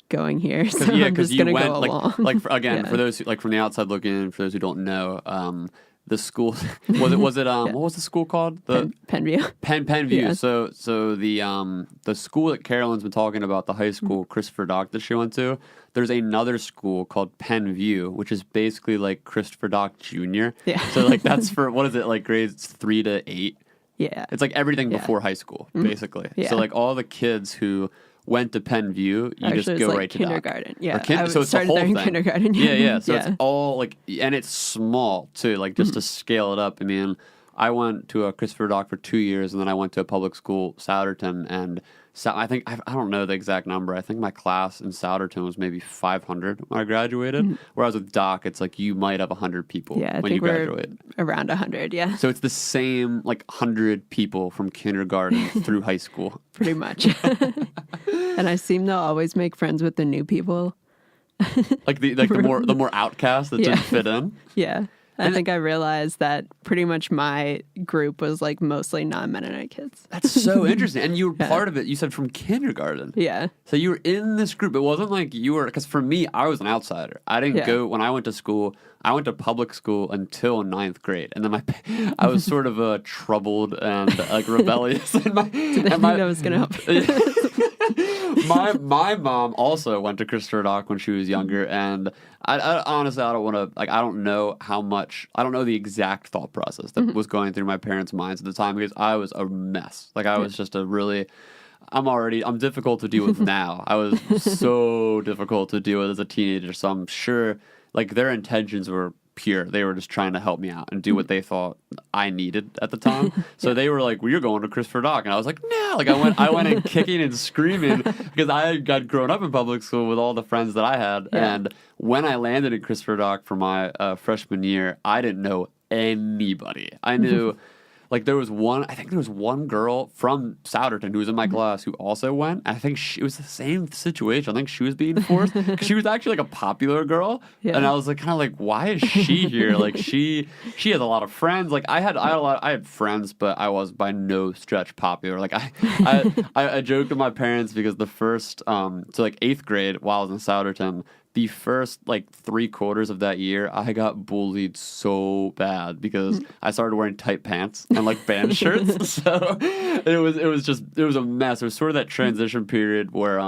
B: going here, so I'm just going to go along.
A: For those who, like from the outside looking in, for those who don't know, the school what was the school called?
B: Penview.
A: Penview. Yeah. So the school that Carolyn's been talking about, the high school Christopher Dock that she went to, there's another school called Penview, which is basically like Christopher Dock Jr. Yeah. So like that's for what is it, like grades 3 to 8? Yeah. It's like everything before high school, basically. Yeah. So like all the kids who went to Penview, you just go right to
B: kindergarten.
A: Doc.
B: Yeah,
A: so it's the whole thing.
B: Kindergarten.
A: Yeah. So it's all like, and it's small too. Like just to scale it up. I mean, I went to a Christopher Dock for 2 years, and then I went to a public school, Souderton, and I think I don't know the exact number. I think my class in Souderton was maybe 500 when I graduated. Whereas with Doc, it's like you might have 100 people when you graduate.
B: Around 100, yeah.
A: So it's the same like 100 people from kindergarten through high school,
B: pretty much. And I seem to always make friends with the new people.
A: the more outcasts that didn't fit in.
B: Yeah. I think I realized that pretty much my group was like mostly non-Mennonite kids.
A: That's so interesting. And you were part of it, you said, from kindergarten.
B: Yeah.
A: So you were in this group. It wasn't like you were, because for me, I was an outsider. I didn't go, when I went to school, I went to public school until 9th grade. And then I was sort of troubled and like rebellious.
B: Did they think that was going to help?
A: My mom also went to Christopher Dock when she was younger, and I honestly, I don't want to, like, I don't know the exact thought process that was going through my parents' minds at the time, because I was a mess. Like, I was just I'm difficult to deal with now. I was so difficult to deal with as a teenager, so I'm sure, like, their intentions were pure. They were just trying to help me out and do what they thought I needed at the time. So they were like, well, you're going to Christopher Dock. And I was like, no. Like, I went in kicking and screaming because I had grown up in public school with all the friends that I had. Yeah. And when I landed in Christopher Dock for my freshman year, I didn't know anybody. I knew... Like, there was one girl from Souderton who was in my class who also went. I think it was the same situation. I think she was being forced because she was actually like a popular girl. Yeah. And I was like, kind of like, why is she here? Like, she has a lot of friends. Like, I had friends, but I was by no stretch popular. Like, I joked with my parents because the first, so like 8th grade while I was in Souderton, the first like 3/4 of that year, I got bullied so bad because I started wearing tight pants and like band shirts. So it was a mess. It was sort of that transition period where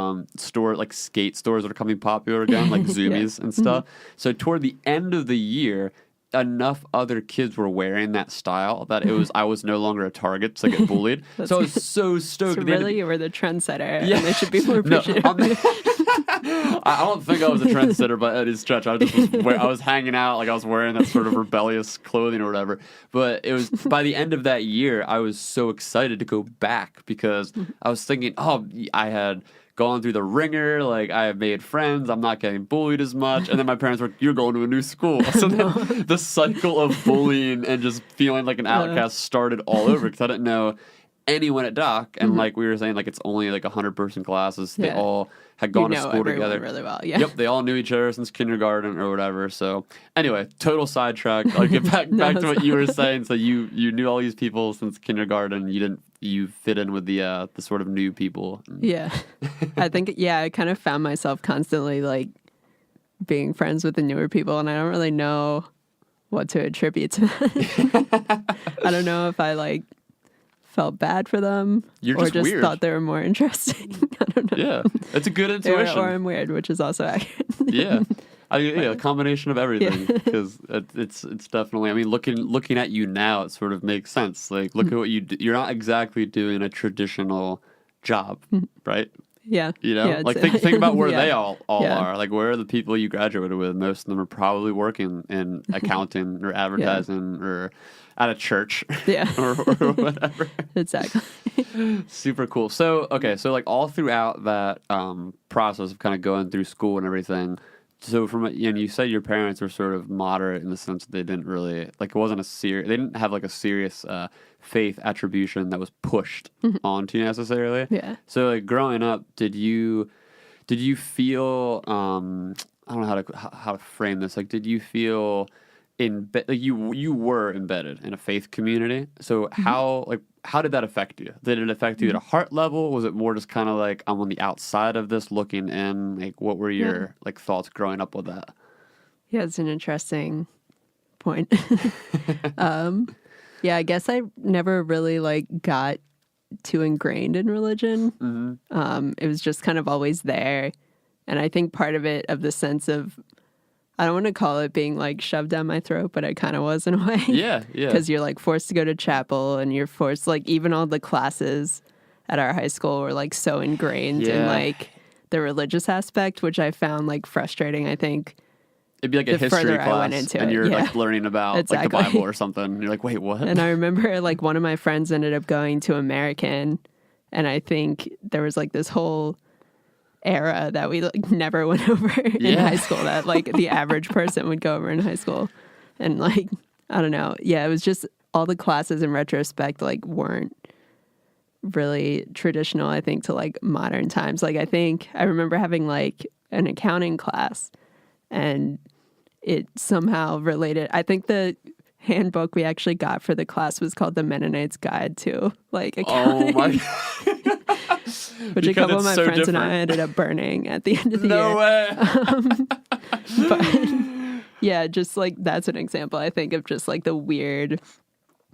A: skate stores were becoming popular again, like Zoomies and stuff. So toward the end of the year, enough other kids were wearing that style that I was no longer a target to get bullied. So I was so stoked.
B: So really, you were the trendsetter. Yeah, and they should be more appreciative.
A: I don't think I was a trendsetter by any stretch. I was hanging out, like I was wearing that sort of rebellious clothing or whatever. But it was by the end of that year, I was so excited to go back because I was thinking, I had gone through the ringer, like I have made friends, I'm not getting bullied as much. And then my parents were, you're going to a new school. So then the cycle of bullying and just feeling like an outcast started all over because I didn't know anyone at Doc. And like we were saying, like it's only like 100-person classes. They all had gone to school together
B: really well. Yeah.
A: Yep, they all knew each other since kindergarten or whatever. So anyway, total sidetrack. Like get back to what you were saying. So you knew all these people since kindergarten. You fit in with the sort of new people.
B: Yeah. I think I kind of found myself constantly like being friends with the newer people, and I don't really know what to attribute to that. I don't know if I like felt bad for them or just
A: weird.
B: Thought they were more interesting. I don't know.
A: Yeah, it's a good intuition.
B: Or I'm weird, which is also accurate.
A: Yeah. A combination of everything because it's definitely. I mean, looking at you now, it sort of makes sense. Like, look at what you do. You're not exactly doing a traditional job, right?
B: Yeah,
A: you know, like think about where they all are. Like, where are the people you graduated with? Most of them are probably working in accounting or advertising or at a church, or whatever.
B: Exactly.
A: Super cool. So like all throughout that process of kind of going through school and everything. So you said your parents were sort of moderate in the sense that they didn't really, like, it wasn't they didn't have like a serious faith attribution that was pushed onto you necessarily.
B: Yeah.
A: So like growing up, did you feel, I don't know how to frame this. Like, did you feel like you were embedded in a faith community? So how did that affect you? Did it affect you at a heart level? Was it more just kind of like, I'm on the outside of this looking in? Like, what were your like thoughts growing up with that?
B: Yeah, it's an interesting point. Yeah, I guess I never really like got too ingrained in religion. It was just kind of always there. And I think part of it, of the sense of, I don't want to call it being like shoved down my throat, but it kind of was in a way.
A: Yeah.
B: Because you're like forced to go to chapel, and you're forced, like, even all the classes at our high school were like so ingrained in like the religious aspect, which I found like frustrating. I think
A: it'd be like a history class, and you're like learning about like the Bible or something. And you're like, wait, what?
B: And I remember like one of my friends ended up going to American, and I think there was like this whole era that we like never went over in high school, that like the average person would go over in high school. And like, I don't know. Yeah, it was just all the classes in retrospect like weren't really traditional, I think, to like modern times. Like, I remember having like an accounting class, and it somehow related. I think the handbook we actually got for the class was called The Mennonite's Guide to like accounting. Oh my God. Which a couple of my friends and I ended up burning at the end of the year.
A: No way.
B: But yeah, just like that's an example, I think, of just like the weird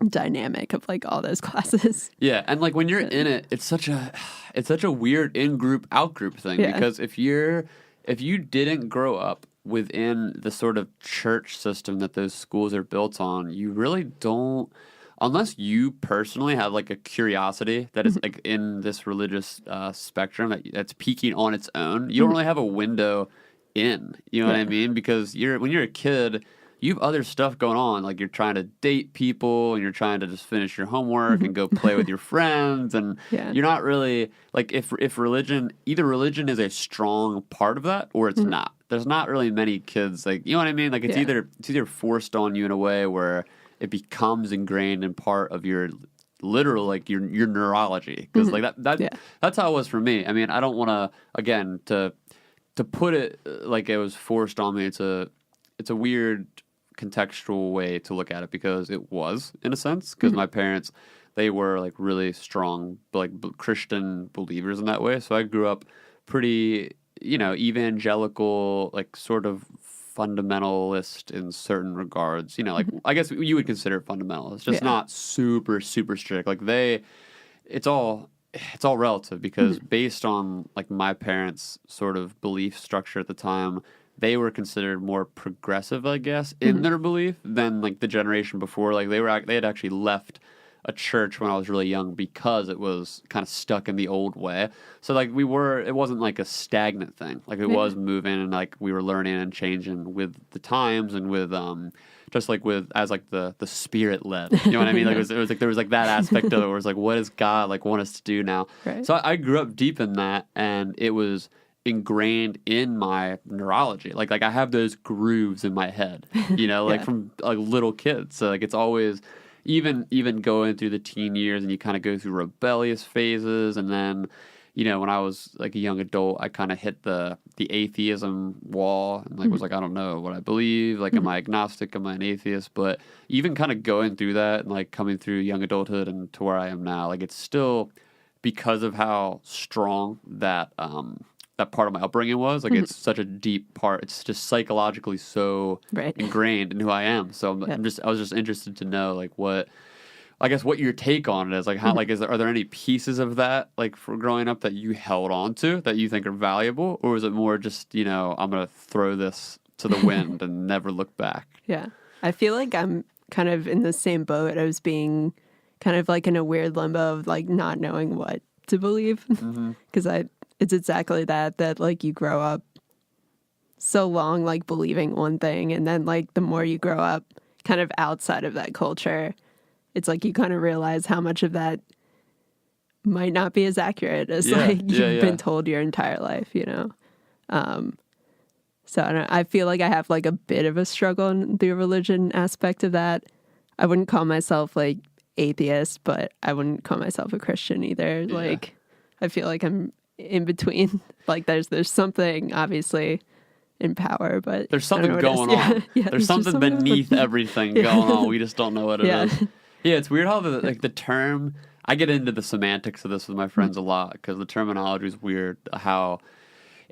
B: dynamic of like all those classes.
A: Yeah, and like when you're in it, it's such a weird in-group, out-group thing, because if you didn't grow up within the sort of church system that those schools are built on, you really don't, unless you personally have like a curiosity that is like in this religious spectrum that's peaking on its own, you don't really have a window in, you know what I mean? Because when you're a kid, you have other stuff going on, like you're trying to date people, and you're trying to just finish your homework and go play with your friends, and you're not really like, if religion is a strong part of that or it's not. There's not really many kids, like, you know what I mean? Like it's either forced on you in a way where it becomes ingrained in part of your literal, like your neurology, because like that's how it was for me. I mean, I don't want to, again, to put it like it was forced on me. It's a weird contextual way to look at it, because it was, in a sense, because my parents, they were like really strong like Christian believers in that way. So I grew up pretty, evangelical, like sort of fundamentalist in certain regards. Like I guess you would consider it fundamentalist, just not super super strict. Like it's all relative, because based on like my parents' sort of belief structure at the time, they were considered more progressive, I guess, in their belief than like the generation before. Like they had actually left a church when I was really young because it was kind of stuck in the old way. So like it wasn't like a stagnant thing. Like it was moving, and like we were learning and changing with the times, and with just like as like the spirit led. You know what I mean? Like it was like there was like that aspect of it where it's like, what does God like want us to do now? Right. So I grew up deep in that, and it was ingrained in my neurology. Like I have those grooves in my head, like from like little kids. So like it's always, even going through the teen years, and you kind of go through rebellious phases, and then when I was like a young adult, I kind of hit the atheism wall, and like was like, I don't know what I believe, like am I agnostic, am I an atheist? But even kind of going through that, and like coming through young adulthood and to where I am now, like it's still, because of how strong that part of my upbringing was, like it's such a deep part. It's just psychologically so ingrained in who I am. So I was just interested to know like what your take on it is. Like how are there any pieces of that like for growing up that you held on to that you think are valuable, or is it more just I'm gonna throw this to the wind and never look back? Yeah,
B: I feel like I'm kind of in the same boat. I was being kind of like in a weird limbo of like not knowing what to believe, because it's exactly that like you grow up so long like believing one thing, and then like the more you grow up kind of outside of that culture, it's like you kind of realize how much of that might not be as accurate as you've been told your entire life, So I feel like I have like a bit of a struggle in the religion aspect of that. I wouldn't call myself like atheist, but I wouldn't call myself a Christian either.
A: Yeah.
B: Like, I feel like I'm in between. Like, there's something obviously in power, but
A: there's something going on.
B: Yeah,
A: there's something beneath everything going on. We just don't know what it is. Yeah, it's weird how the term. I get into the semantics of this with my friends a lot because the terminology is weird. How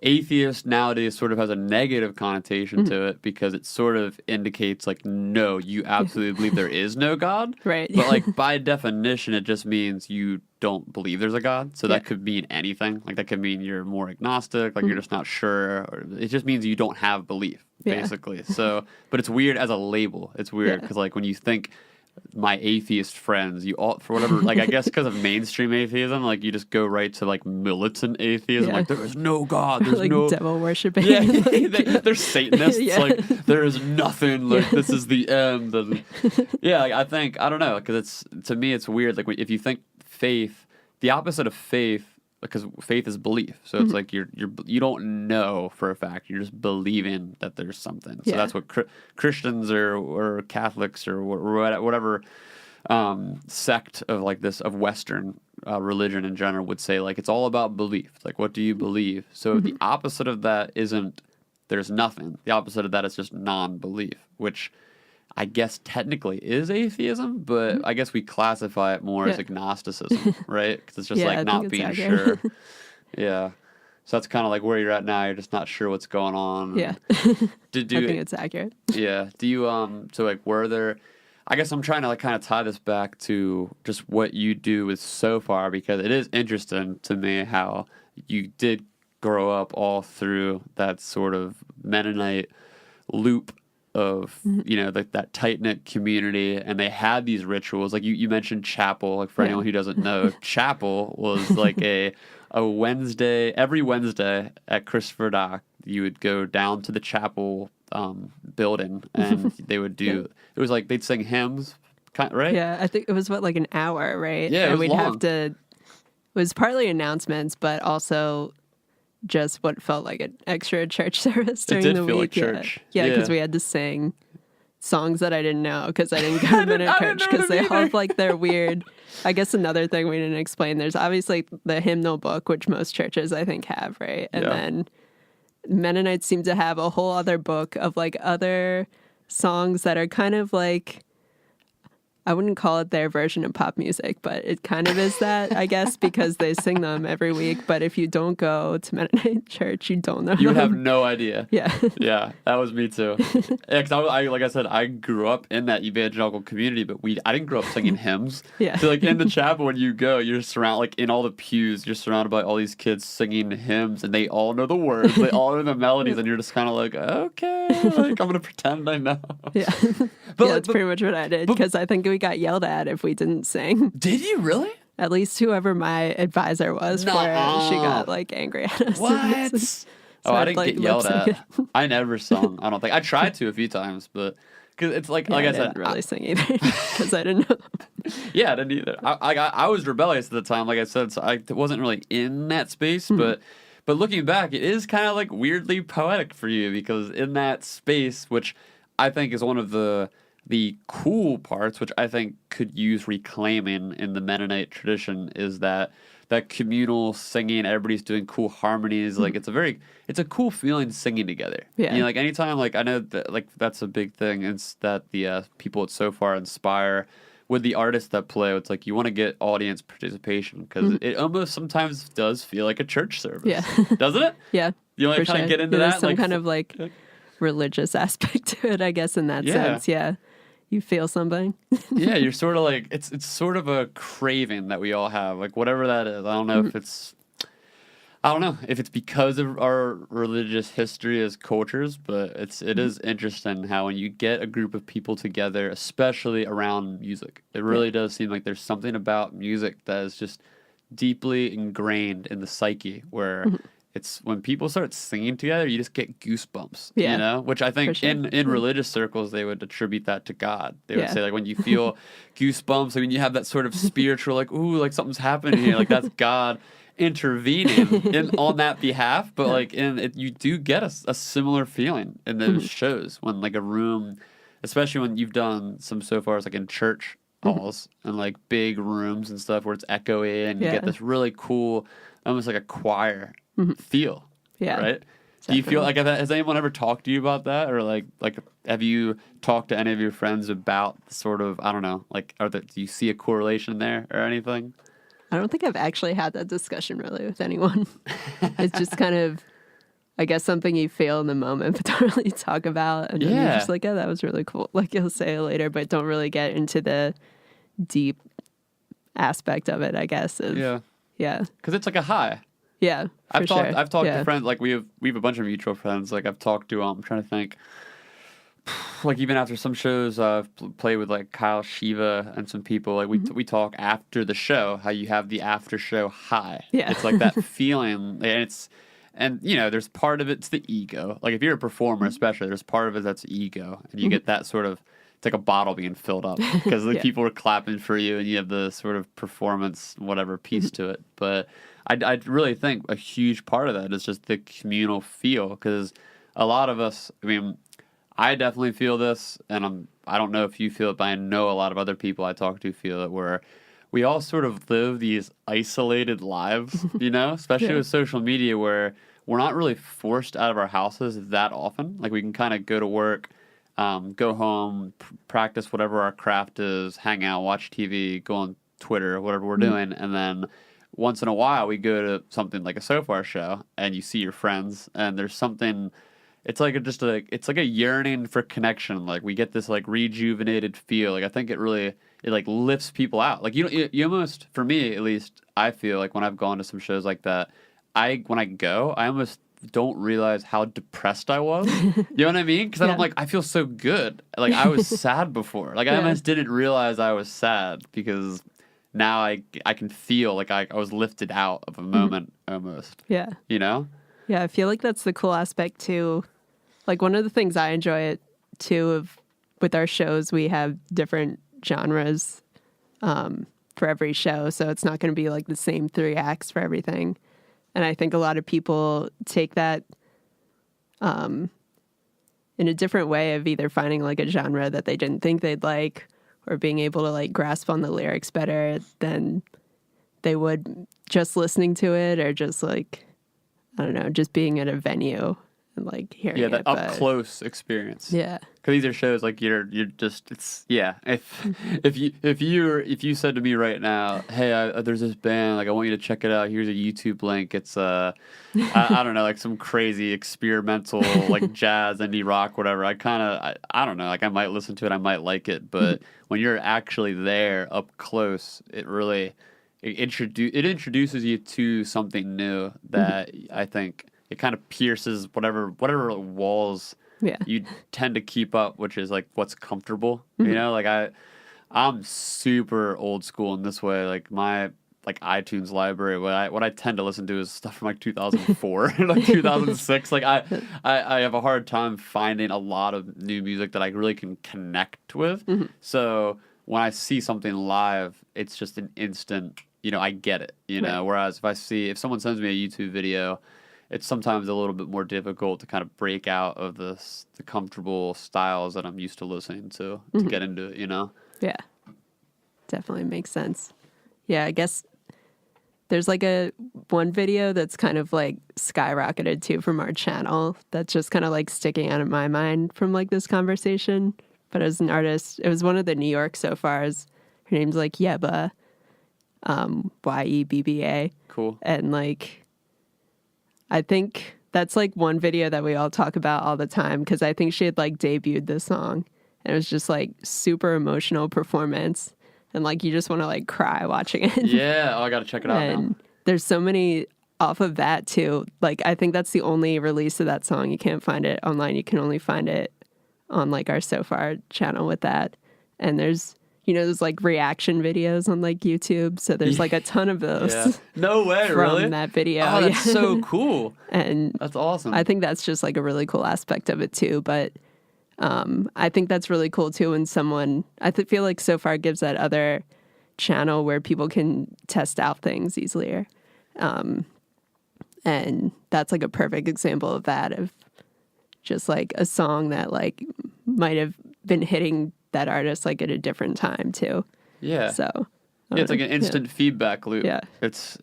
A: atheist nowadays sort of has a negative connotation to it because it sort of indicates like, no, you absolutely believe there is no God.
B: Right.
A: But like by definition, it just means you don't believe there's a God. So that could mean anything. Like that could mean you're more agnostic, like you're just not sure. Or it just means you don't have belief, basically. So, but it's weird as a label. It's weird because like when you think my atheist friends, you all, for whatever, like I guess because of mainstream atheism, like you just go right to like militant atheism, like there is no God, there's
B: like
A: no
B: devil worshiping.
A: Yeah, they're Satanists. Like there is nothing. Like this is the end. And, like, I think I don't know because it's to me it's weird. Like if you think faith, the opposite of faith. Because faith is belief, so it's like you don't know for a fact. You're just believing that there's something. So that's what Christians or Catholics or whatever sect of like this of Western religion in general would say. Like it's all about belief. It's like what do you believe? So the opposite of that isn't there's nothing. The opposite of that is just non-belief, which I guess technically is atheism, but I guess we classify it more as agnosticism, right? Because it's just like not being sure. Yeah. So that's kind of like where you're at now. You're just not sure what's going on.
B: Yeah.
A: I
B: think it's accurate.
A: Yeah. Do you, so like were there, I guess I'm trying to like kind of tie this back to just what you do with Sofar because it is interesting to me how you did grow up all through that sort of Mennonite loop of that tight-knit community, and they had these rituals like you mentioned chapel. Like for anyone who doesn't know, chapel was like a Wednesday, every Wednesday at Christopher Dock you would go down to the chapel building and they would do it was like they'd sing hymns, right?
B: Yeah, I think it was like an hour, right?
A: Yeah,
B: and we'd
A: long.
B: have to it was partly announcements but also just what felt like an extra church service during the week.
A: Like church.
B: Yeah, because we had to sing songs that I didn't know because I didn't go to Mennonite church because they all have like their weird. I guess another thing we didn't explain. There's obviously the hymnal book, which most churches I think have, right? And then Mennonites seem to have a whole other book of like other songs that are kind of like. I wouldn't call it their version of pop music, but it kind of is that, I guess, because they sing them every week. But if you don't go to Mennonite church, you don't know
A: You would
B: them.
A: have no idea.
B: Yeah.
A: Yeah, that was me too. Yeah, 'cause I, like I said, I grew up in that evangelical community, but I didn't grow up singing hymns.
B: Yeah.
A: So like in the chapel when you go, you're surrounded, like in all the pews, you're surrounded by all these kids singing hymns, and they all know the words, they all know the melodies, and you're just kind of like, okay, like I'm gonna pretend I know.
B: Yeah.
A: But
B: that's pretty much what I did because I think we got yelled at if we didn't sing.
A: Did you really?
B: At least whoever my advisor was for it, she got like angry at us.
A: What?
B: So
A: I didn't get yelled at.
B: it.
A: I never sung. I don't think I tried to a few times, but because it's like I said,
B: didn't really sing either because I didn't know.
A: Yeah, I didn't either. I was rebellious at the time, like I said, so I wasn't really in that space. But looking back, it is kind of like weirdly poetic for you because in that space, which I think is one of the cool parts, which I think could use reclaiming in the Mennonite tradition, is that communal singing. Everybody's doing cool harmonies. Like it's a cool feeling singing together.
B: Yeah.
A: Like anytime, like I know that like that's a big thing. It's that the people at Sofar inspire with the artists that play. It's like you want to get audience participation because it almost sometimes does feel like a church service.
B: Yeah.
A: Doesn't it?
B: Yeah.
A: You want to kind of get into
B: there's
A: that?
B: some
A: like
B: kind of like religious aspect to it, I guess, in that sense. Yeah. You feel something.
A: Yeah, you're sort of like it's sort of a craving that we all have, like whatever that is. I don't know if it's because of our religious history as cultures, but it is interesting how when you get a group of people together, especially around music, it really does seem like there's something about music that is just deeply ingrained in the psyche where it's when people start singing together, you just get goosebumps, you know? Which I think in religious circles, they would attribute that to God. They would say, like, when you feel goosebumps, I mean, you have that sort of spiritual, like, ooh, like something's happening here, like that's God. intervening on that behalf, but like you do get a similar feeling in those shows when like a room, especially when you've done some so far as like in church halls and like big rooms and stuff where it's echoey and you get this really cool, almost like a choir feel. Yeah. Right? Definitely. Do you feel like, has anyone ever talked to you about that? Or like have you talked to any of your friends about sort of, I don't know, like, do you see a correlation there or anything?
B: I don't think I've actually had that discussion really with anyone. It's just kind of, I guess, something you feel in the moment, but don't really talk about. And then you're just like, oh, that was really cool. Like, you'll say it later, but don't really get into the deep aspect of it, I guess. Yeah.
A: Because it's like a high.
B: Yeah,
A: I've talked to friends, like we have a bunch of mutual friends. Like I've talked to, I'm trying to think, like even after some shows, I've played with like Kyle Shiva and some people. Like we talk after the show, how you have the after show high. Yeah, it's like that feeling, and you know, there's part of it's the ego. Like if you're a performer, especially, there's part of it that's ego, and you get that sort of. It's like a bottle being filled up because the people are clapping for you, and you have the sort of performance, whatever piece to it, but. I really think a huge part of that is just the communal feel, because a lot of us, I mean, I definitely feel this, and I don't know if you feel it, but I know a lot of other people I talk to feel it, where we all sort of live these isolated lives, you know, especially with social media, where we're not really forced out of our houses that often. Like we can kind of go to work, go home, practice whatever our craft is, hang out, watch TV, go on Twitter, whatever we're doing, and then once in a while we go to something like a Sofar show and you see your friends and there's something, it's like it's like a yearning for connection. Like we get this like rejuvenated feel. Like I think it like lifts people out. Like you almost, for me at least, I feel like when I've gone to some shows like that, when I go, I almost don't realize how depressed I was. You know what I mean? Because then I'm like, I feel so good. Like I was sad before. Like I almost didn't realize I was sad because now I can feel like I was lifted out of a moment almost. Yeah. You know?
B: Yeah, I feel like that's the cool aspect too. Like one of the things I enjoy it too with our shows, we have different genres for every show. So it's not going to be like the same 3 acts for everything. And I think a lot of people take that in a different way of either finding like a genre that they didn't think they'd like, or being able to like grasp on the lyrics better than they would just listening to it, or just like, I don't know, just being at a venue and like hearing it.
A: Yeah, that up close experience.
B: Yeah.
A: Because these are shows like you're just, it's, yeah. If you said to me right now, hey, there's this band, like I want you to check it out. Here's a YouTube link. It's I don't know, like some crazy experimental like jazz, indie rock, whatever. I don't know, like I might listen to it, I might like it, but when you're actually there up close, it really it introduces you to something new that I think it kind of pierces whatever walls you tend to keep up, which is like what's comfortable. You know, like I'm super old school in this way. Like my like iTunes library, what I tend to listen to is stuff from like 2004, like 2006. Like I have a hard time finding a lot of new music that I really can connect with. So when I see something live, it's just an instant, you know, I get it, you know, whereas if someone sends me a YouTube video, it's sometimes a little bit more difficult to kind of break out of the comfortable styles that I'm used to listening to get into it, you know?
B: Yeah, definitely makes sense. Yeah, I guess there's like one video that's kind of like skyrocketed too from our channel that's just kind of like sticking out of my mind from like this conversation. But as an artist, it was one of the New York Sofars. Her name's like Yebba, Yebba.
A: Cool.
B: And like, I think that's like one video that we all talk about all the time, because I think she had like debuted this song and it was just like super emotional performance, and like you just want to like cry watching it.
A: Yeah, I gotta check it out
B: and
A: now.
B: There's so many off of that too. Like I think that's the only release of that song. You can't find it online. You can only find it on like our Sofar channel with that. And there's, you know, there's like reaction videos on like YouTube. So there's like a ton of those.
A: Yeah. No way,
B: from
A: really?
B: That video.
A: Oh, that's so cool.
B: And
A: that's awesome.
B: I think that's just like a really cool aspect of it too. But I think that's really cool too when someone, feel like Sofar gives that other channel where people can test out things easier. And that's like a perfect example of that, of just like a song that like might have been hitting that artist like at a different time too.
A: Yeah.
B: So
A: yeah, it's like an instant feedback loop.
B: Yeah.
A: It's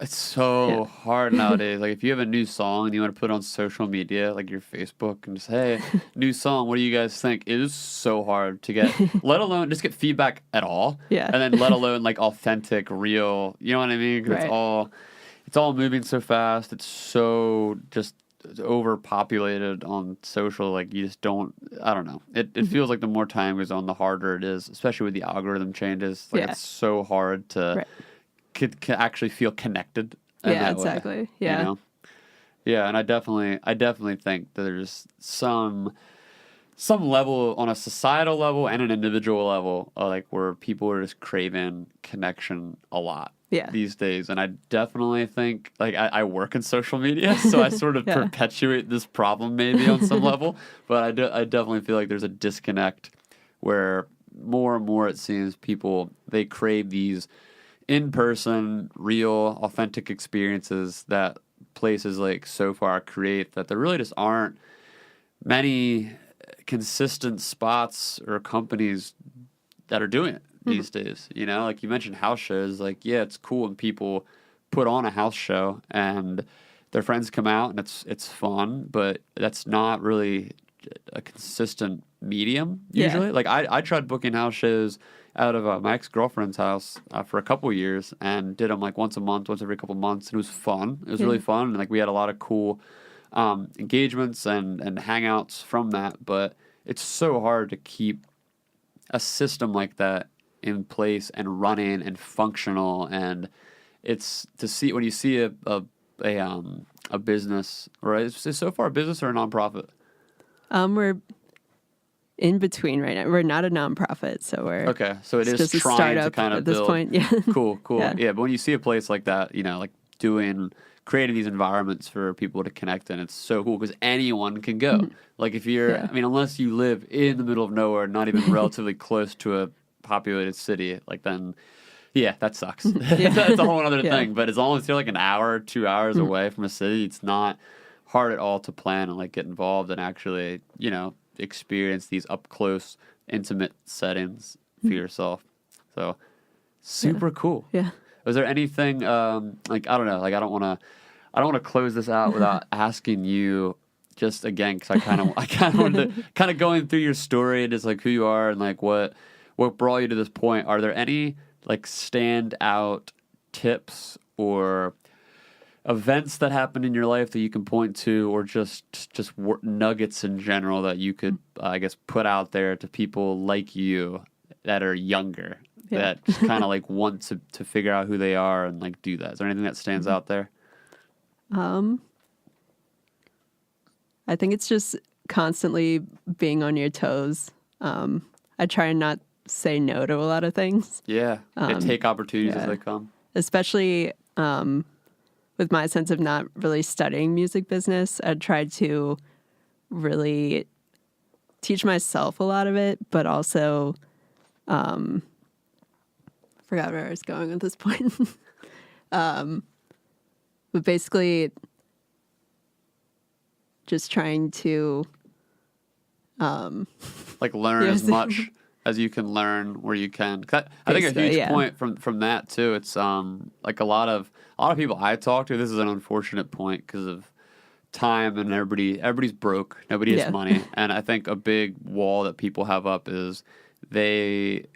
A: so hard nowadays. Like if you have a new song and you want to put it on social media, like your Facebook, and just, hey, new song, what do you guys think? It is so hard to get, let alone just get feedback at all.
B: Yeah.
A: And then let alone like authentic, real, you know what I mean? 'Cause
B: Right.
A: it's all moving so fast. It's so just overpopulated on social. Like you just don't, I don't know. It feels like the more time goes on, the harder it is, especially with the algorithm changes. Like it's so hard to actually feel connected in
B: Yeah,
A: that way,
B: exactly. Yeah.
A: you know? Yeah, and I definitely think that there's some level on a societal level and an individual level, like where people are just craving connection a lot these days. And I definitely think, like, I work in social media, so I sort of perpetuate this problem maybe on some level. But I definitely feel like there's a disconnect where more and more it seems people, they crave these in-person, real, authentic experiences that places like Sofar create, that there really just aren't many consistent spots or companies that are doing it these days. You know, like you mentioned house shows. Like, yeah, it's cool when people put on a house show and their friends come out and it's fun, but that's not really a consistent medium usually. Like I tried booking house shows out of my ex-girlfriend's house for a couple years and did them like once a month, once every couple months. And it was fun. It was really fun. And like we had a lot of cool engagements and hangouts from that. But it's so hard to keep a system like that in place and running and functional. And it's to see when you see a business, or is Sofar a business or a nonprofit?
B: We're in between right now. We're not a nonprofit, so we're
A: okay. So it is
B: just
A: trying
B: a startup
A: to kind of
B: at this
A: build.
B: point. Yeah.
A: Cool.
B: Yeah.
A: But when you see a place like that, you know, like creating these environments for people to connect in, it's so cool because anyone can go.
B: Mm-hmm.
A: Like if you're, I mean, unless you live in the middle of nowhere, not even relatively close to a populated city, like then, yeah, that sucks. That's a whole other thing. But as long as you're like an hour, 2 hours away from a city, it's not hard at all to plan and like get involved and actually, you know, experience these up close, intimate settings for yourself. So super cool.
B: Yeah.
A: Was there anything like, I don't know, like I don't want to close this out without asking you just again, because I kind of wanted to kind of going through your story and just like who you are and like what brought you to this point. Are there any like standout tips or events that happened in your life that you can point to, or just nuggets in general that you could, I guess, put out there to people like you that are younger, that just kind of like want to figure out who they are and like do that? Is there anything that stands out there?
B: I think it's just constantly being on your toes. I try and not say no to a lot of things.
A: Yeah, take opportunities as they come.
B: Especially with my sense of not really studying music business, I tried to really teach myself a lot of it, but also forgot where I was going at this point. But basically just trying to
A: like learn as much as you can learn where you can. I think a huge point from that too. It's like a lot of people I talk to. This is an unfortunate point because of time and everybody's broke. Nobody has money, and I think a big wall that people have up is they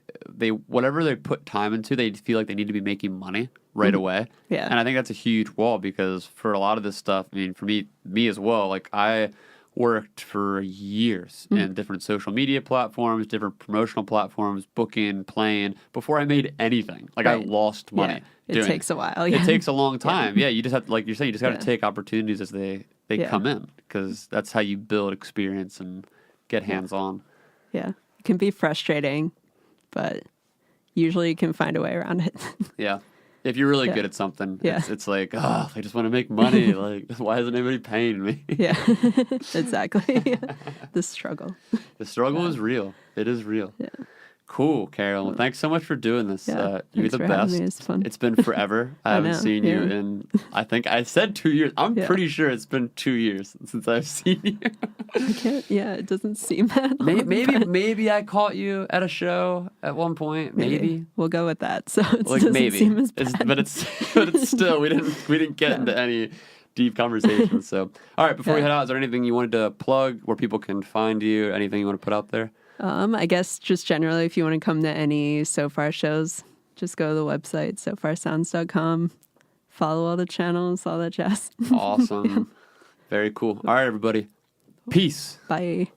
A: whatever they put time into, they feel like they need to be making money right away.
B: Yeah,
A: and I think that's a huge wall because for a lot of this stuff, I mean, for me as well, like I worked for years in different social media platforms, different promotional platforms, booking, playing, before I made anything. Like I lost money.
B: It takes a while.
A: It takes a long time. Yeah, you just have to, like you're saying, you just got to take opportunities as they come in, because that's how you build experience and get hands-on.
B: Yeah, it can be frustrating, but usually you can find a way around it.
A: Yeah. If you're really good at something, it's like, oh, I just want to make money. Like, why isn't anybody paying me?
B: Yeah, exactly. The struggle.
A: The struggle is real. It is real.
B: Yeah.
A: Cool, Carolyn. Well, thanks so much for doing this.
B: Yeah,
A: You're the
B: thanks for
A: best.
B: having me. It's fun.
A: It's been forever. I haven't seen you in, I think I said 2 years. I'm pretty sure it's been 2 years since I've seen you.
B: I can't, it doesn't seem that long.
A: Maybe I caught you at a show at one point. Maybe.
B: We'll go with that. So it
A: Like
B: doesn't
A: maybe.
B: seem as bad.
A: But it's still, we didn't get into any deep conversations. So, all right, before we head out, is there anything you wanted to plug where people can find you? Anything you want to put out there?
B: I guess just generally, if you want to come to any Sofar shows, just go to the website, sofarsounds.com. Follow all the channels, all that jazz.
A: Awesome. Very cool. All right, everybody. Peace.
B: Bye.